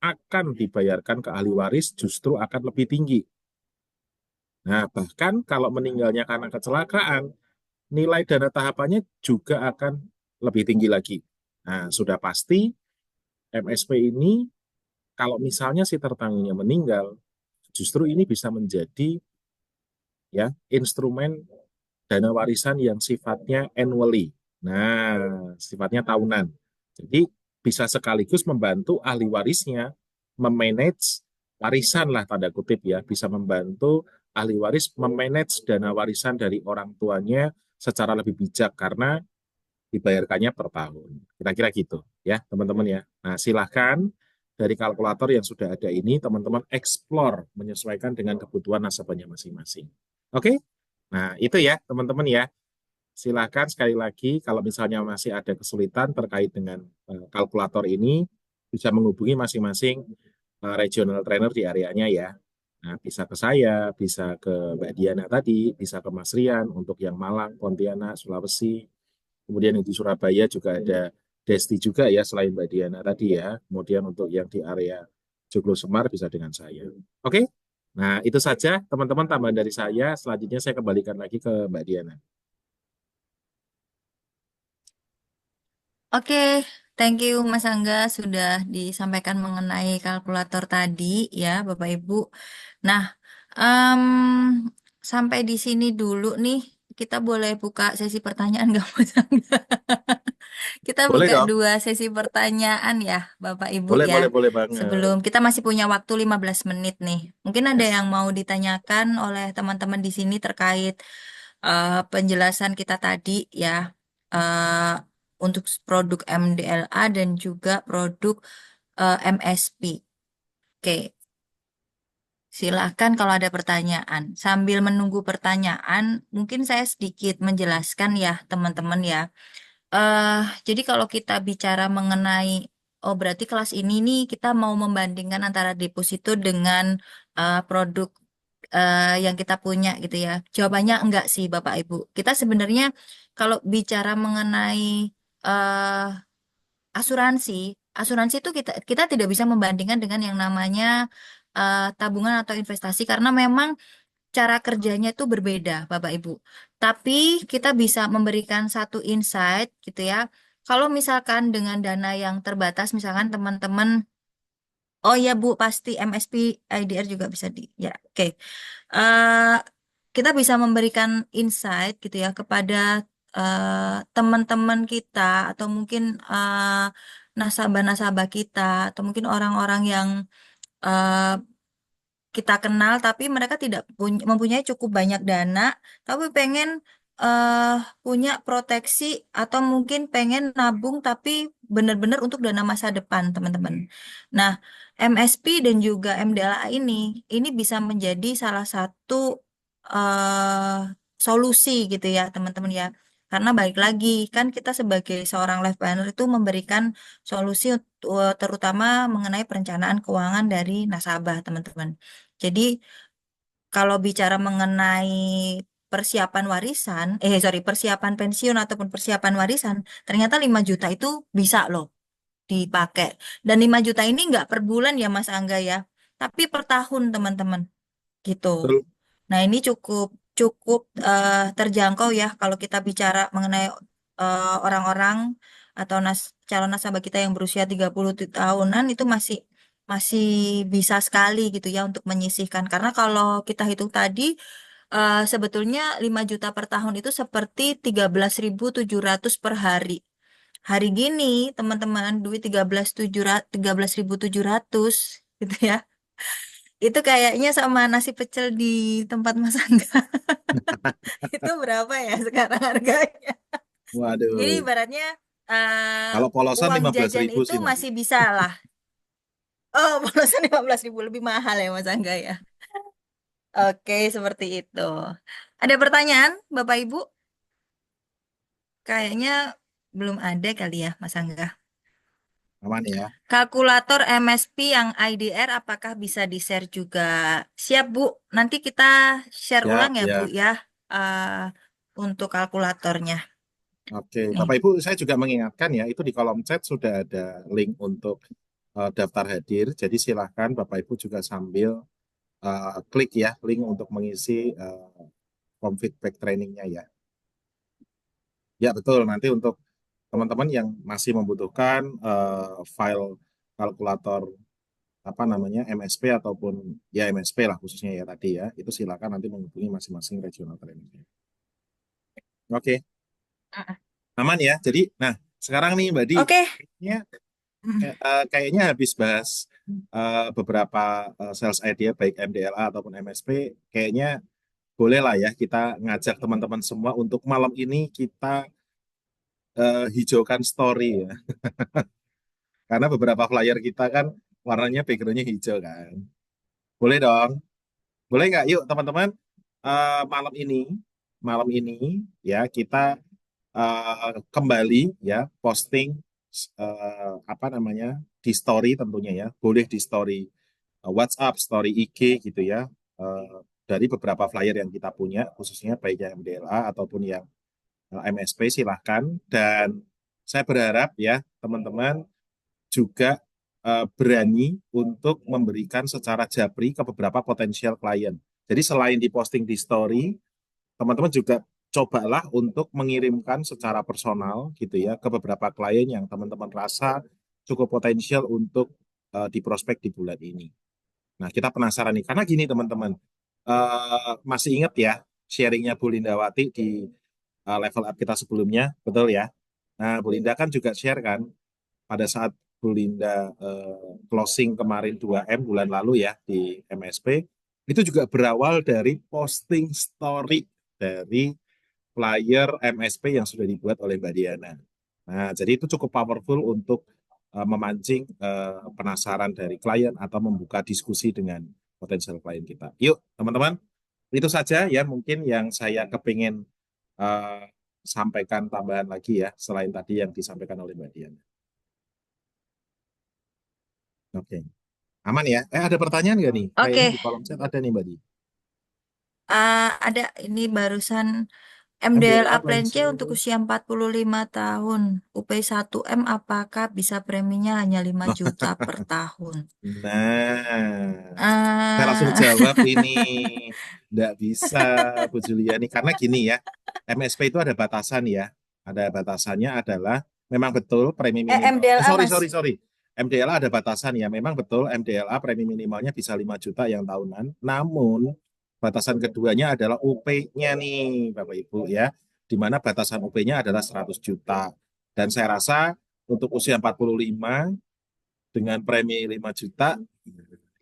akan dibayarkan ke ahli waris justru akan lebih tinggi. Nah, bahkan kalau meninggalnya karena kecelakaan, nilai dana tahapannya juga akan lebih tinggi lagi. Nah, sudah pasti MSP ini kalau misalnya si tertangguhnya meninggal, justru ini bisa menjadi ya instrumen dana warisan yang sifatnya annually. Nah, sifatnya tahunan. Jadi bisa sekaligus membantu ahli warisnya memanage warisan lah tanda kutip ya, bisa membantu ahli waris memanage dana warisan dari orang tuanya secara lebih bijak karena dibayarkannya per tahun. Kira-kira gitu ya, teman-teman ya. Nah, silahkan dari kalkulator yang sudah ada ini, teman-teman explore menyesuaikan dengan kebutuhan nasabahnya masing-masing. Oke? Nah, itu ya, teman-teman ya. Silahkan sekali lagi, kalau misalnya masih ada kesulitan terkait dengan kalkulator ini, bisa menghubungi masing-masing regional trainer di areanya ya. Nah, bisa ke saya, bisa ke Mbak Diana tadi, bisa ke Mas Rian untuk yang Malang, Pontianak, Sulawesi, kemudian yang di Surabaya juga ada Desti juga ya selain Mbak Diana tadi ya. Kemudian untuk yang di area Joglo Semar bisa dengan saya. Oke? Nah, itu saja teman-teman tambahan dari saya. Selanjutnya saya kembalikan lagi ke Mbak Diana. Oke, thank you Mas Angga sudah disampaikan mengenai kalkulator tadi ya, Bapak Ibu. Nah, em, sampai di sini dulu nih. Kita boleh buka sesi pertanyaan nggak Mas Angga? Kita Boleh buka dong? dua sesi pertanyaan ya, Bapak Ibu Boleh, ya. boleh, boleh banget. Sebelum kita masih punya waktu 15 menit nih. Mungkin ada Yes. yang mau ditanyakan oleh teman-teman di sini terkait penjelasan kita tadi ya. eh, untuk produk MDLA dan juga produk MSP. Oke, silahkan kalau ada pertanyaan. Sambil menunggu pertanyaan, mungkin saya sedikit menjelaskan ya, teman-teman ya. eh jadi kalau kita bicara mengenai, oh berarti kelas ini nih kita mau membandingkan antara deposito dengan produk yang kita punya gitu ya. Jawabannya enggak sih Bapak Ibu. Kita sebenarnya kalau bicara mengenai eh asuransi, asuransi itu kita tidak bisa membandingkan dengan yang namanya tabungan atau investasi karena memang cara kerjanya itu berbeda, Bapak Ibu. Tapi kita bisa memberikan satu insight gitu ya. Kalau misalkan dengan dana yang terbatas, misalkan teman-teman, oh ya Bu, pasti MSP IDR juga bisa ya, oke. Eh, kita bisa memberikan insight gitu ya kepada teman-teman kita atau mungkin nasabah-nasabah kita atau mungkin orang-orang yang eh, kita kenal tapi mereka tidak mempunyai cukup banyak dana tapi pengen eh punya proteksi atau mungkin pengen nabung tapi benar-benar untuk dana masa depan teman-teman. Nah, MSP dan juga MDLA ini bisa menjadi salah satu eh solusi gitu ya teman-teman ya. Karena balik lagi kan kita sebagai seorang life planner itu memberikan solusi terutama mengenai perencanaan keuangan dari nasabah teman-teman. Jadi kalau bicara mengenai persiapan warisan, persiapan pensiun ataupun persiapan warisan, ternyata 5 juta itu bisa loh dipakai. Dan 5 juta ini nggak per bulan ya Mas Angga ya, tapi per tahun teman-teman gitu. Betul. Nah, ini cukup cukup terjangkau ya kalau kita bicara mengenai orang-orang atau calon nasabah kita yang berusia 30 tahunan itu masih masih bisa sekali gitu ya untuk menyisihkan. Karena kalau kita hitung tadi sebetulnya 5 juta per tahun itu seperti 13.700 per hari. Hari gini, teman-teman, duit 13.700 gitu ya. Itu kayaknya sama nasi pecel di tempat Mas Angga. Itu berapa ya sekarang harganya? Jadi Waduh. ibaratnya Kalau polosan uang 15 jajan ribu itu sih nanti. masih bisa lah. Oh, bolosan 15.000 lebih mahal ya Mas Angga ya. Oke, seperti itu. Ada pertanyaan, Bapak Ibu? Kayaknya belum ada kali ya, Mas Angga. Aman ya? Kalkulator MSP yang IDR apakah bisa di-share juga? Siap, Bu. Nanti kita share ulang Ya, ya, Bu ya. ya. eh, untuk kalkulatornya. Oke, Nih. Bapak Ibu, saya juga mengingatkan ya, itu di kolom chat sudah ada link untuk daftar hadir. Jadi silahkan Bapak Ibu juga sambil klik ya link untuk mengisi form feedback trainingnya ya. Ya betul, nanti untuk teman-teman yang masih membutuhkan file kalkulator apa namanya MSP ataupun ya MSP lah khususnya ya tadi ya, itu silakan nanti menghubungi masing-masing regional training. Oke, Mm-mm. aman ya. Jadi, nah sekarang nih Mbak Di, Oke. kayaknya Mm. kayaknya habis bahas beberapa sales idea baik MDLA ataupun MSP, kayaknya boleh lah ya kita ngajak teman-teman semua untuk malam ini kita hijaukan story ya. Karena beberapa flyer kita kan warnanya backgroundnya hijau kan. Boleh dong. Boleh nggak? Yuk teman-teman, malam ini ya kita kembali ya posting apa namanya di story tentunya ya. Boleh di story WhatsApp, story IG gitu ya. eh, dari beberapa flyer yang kita punya, khususnya baik yang MDLA ataupun yang MSP silahkan. Dan saya berharap ya teman-teman juga berani untuk memberikan secara japri ke beberapa potensial klien. Jadi selain diposting di story, teman-teman juga cobalah untuk mengirimkan secara personal gitu ya ke beberapa klien yang teman-teman rasa cukup potensial untuk diprospek di bulan ini. Nah, kita penasaran nih, karena gini teman-teman, masih ingat ya sharingnya Bu Lindawati di level up kita sebelumnya, betul ya? Nah, Bu Linda kan juga share kan pada saat Bu Linda closing kemarin 2M bulan lalu ya di MSP, itu juga berawal dari posting story dari flyer MSP yang sudah dibuat oleh Mbak Diana. Nah, jadi itu cukup powerful untuk memancing penasaran dari klien atau membuka diskusi dengan potensial klien kita. Yuk, teman-teman, itu saja ya mungkin yang saya kepingin uh, sampaikan tambahan lagi ya, selain tadi yang disampaikan oleh Mbak Diana. Oke, aman ya? Ada pertanyaan nggak nih? Kayaknya Oke. di kolom chat ada nih Mbak Di. Ada ini barusan MDLA MDLA Plan C Planche. untuk usia 45 tahun. UP 1M apakah bisa preminya hanya 5 juta per tahun? Nah, saya langsung Ah, jawab ini. Nggak bisa, Bu Juliani. Karena gini ya, MSP itu ada batasan ya. Ada batasannya adalah, memang betul premi minimal. MDLA Sorry, Mas. sorry, sorry. MDLA ada batasan ya. Memang betul MDLA premi minimalnya bisa 5 juta yang tahunan. Namun, batasan keduanya adalah UP-nya nih, Bapak Ibu ya. Di mana batasan UP-nya adalah 100 juta. Dan saya rasa untuk usia 45 dengan premi 5 juta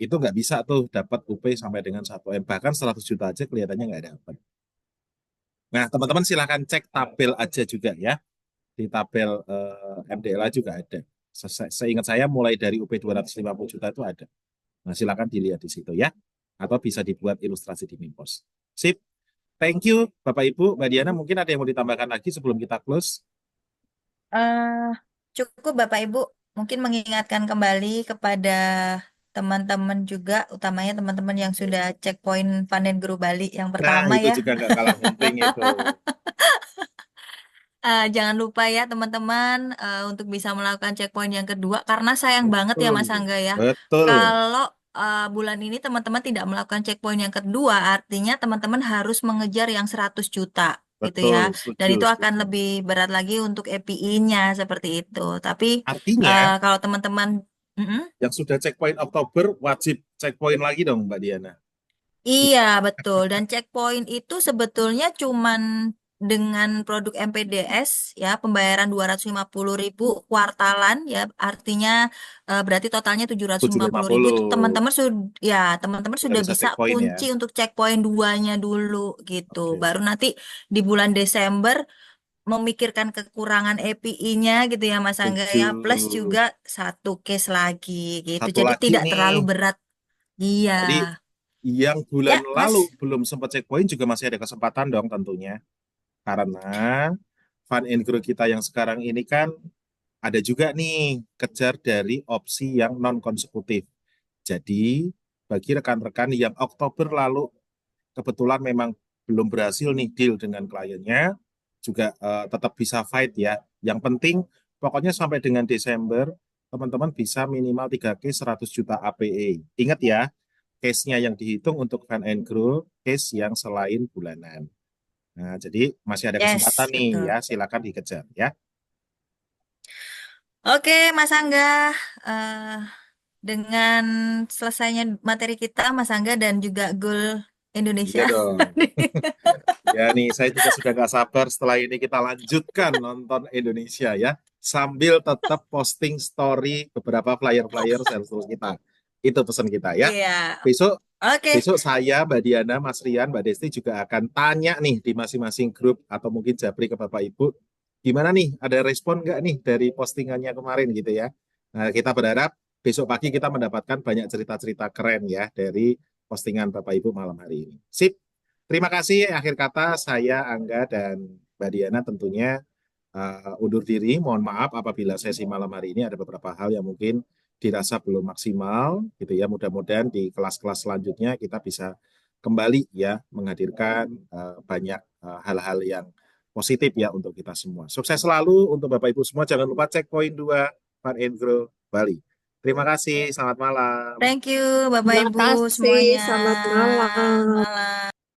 itu nggak bisa tuh dapat UP sampai dengan 1M, bahkan 100 juta aja kelihatannya nggak dapat. Nah teman-teman silahkan cek tabel aja juga ya, di tabel MDLA juga ada. Seingat saya mulai dari UP 250 juta itu ada. Nah silahkan dilihat di situ ya, atau bisa dibuat ilustrasi di Mimpos. Sip, thank you Bapak Ibu. Mbak Diana, mungkin ada yang mau ditambahkan lagi sebelum kita close? Eh, Cukup Bapak Ibu, mungkin mengingatkan kembali kepada teman-teman juga, utamanya teman-teman yang sudah checkpoint panen guru Bali yang Nah pertama itu ya. juga nggak kalah penting itu. Jangan lupa ya teman-teman untuk bisa melakukan checkpoint yang kedua karena sayang banget ya Betul, Mas Angga ya. betul, Kalau bulan ini teman-teman tidak melakukan checkpoint yang kedua, artinya teman-teman harus mengejar yang 100 juta gitu ya. betul, Dan setuju, itu akan setuju. lebih berat lagi untuk EPI-nya seperti itu. Tapi Artinya kalau teman-teman Mm-mm. yang sudah checkpoint Oktober wajib checkpoint lagi dong Mbak Diana. Iya, betul. Dan checkpoint itu sebetulnya cuman dengan produk MPDS ya, pembayaran 250.000 kuartalan ya, artinya berarti totalnya tujuh ratus tujuh lima lima puluh ribu puluh itu teman-teman sudah ya, teman-teman sudah sudah bisa bisa checkpoint ya. kunci untuk checkpoint duanya dulu gitu. Oke, Baru nanti di bulan Desember memikirkan kekurangan EPI-nya gitu ya Mas Angga setuju. ya, plus juga satu case lagi gitu. Satu Jadi lagi tidak nih. terlalu berat. Iya. Jadi yang bulan Ya, lalu Mas. belum sempat checkpoint juga masih ada kesempatan dong tentunya. Karena Fun and Grow kita yang sekarang ini kan ada juga nih kejar dari opsi yang non konsekutif. Jadi bagi rekan-rekan yang Oktober lalu kebetulan memang belum berhasil nih deal dengan kliennya, juga tetap bisa fight ya. Yang penting pokoknya sampai dengan Desember, teman-teman bisa minimal 3 case 100 juta APE. Ingat ya, case-nya yang dihitung untuk Fan and Grow, case yang selain bulanan. Nah, jadi masih ada kesempatan Yes, nih ya, betul. silakan dikejar ya. Oke, Mas Angga, eh, dengan selesainya materi kita, Mas Angga dan juga goal Indonesia. Iya dong. Ya nih, saya juga sudah gak sabar setelah ini kita lanjutkan nonton Indonesia ya. Sambil tetap posting story beberapa flyer-flyer sales kita. Itu pesan kita ya. Iya, Besok oke. besok saya, Mbak Diana, Mas Rian, Mbak Desti juga akan tanya nih di masing-masing grup atau mungkin Japri ke Bapak Ibu. Gimana nih? Ada respon nggak nih dari postingannya kemarin gitu ya? Nah, kita berharap besok pagi kita mendapatkan banyak cerita-cerita keren ya dari postingan Bapak Ibu malam hari ini. Sip. Terima kasih. Akhir kata saya Angga dan Mbak Diana tentunya undur diri. Mohon maaf apabila sesi malam hari ini ada beberapa hal yang mungkin dirasa belum maksimal gitu ya. Mudah-mudahan di kelas-kelas selanjutnya kita bisa kembali ya menghadirkan banyak hal-hal yang positif ya untuk kita semua. Sukses selalu untuk Bapak Ibu semua. Jangan lupa cek poin 2 Fun and Grow Bali. Terima kasih. Selamat malam. Thank you, Bapak Terima Ibu kasih, semuanya. selamat malam. Malam.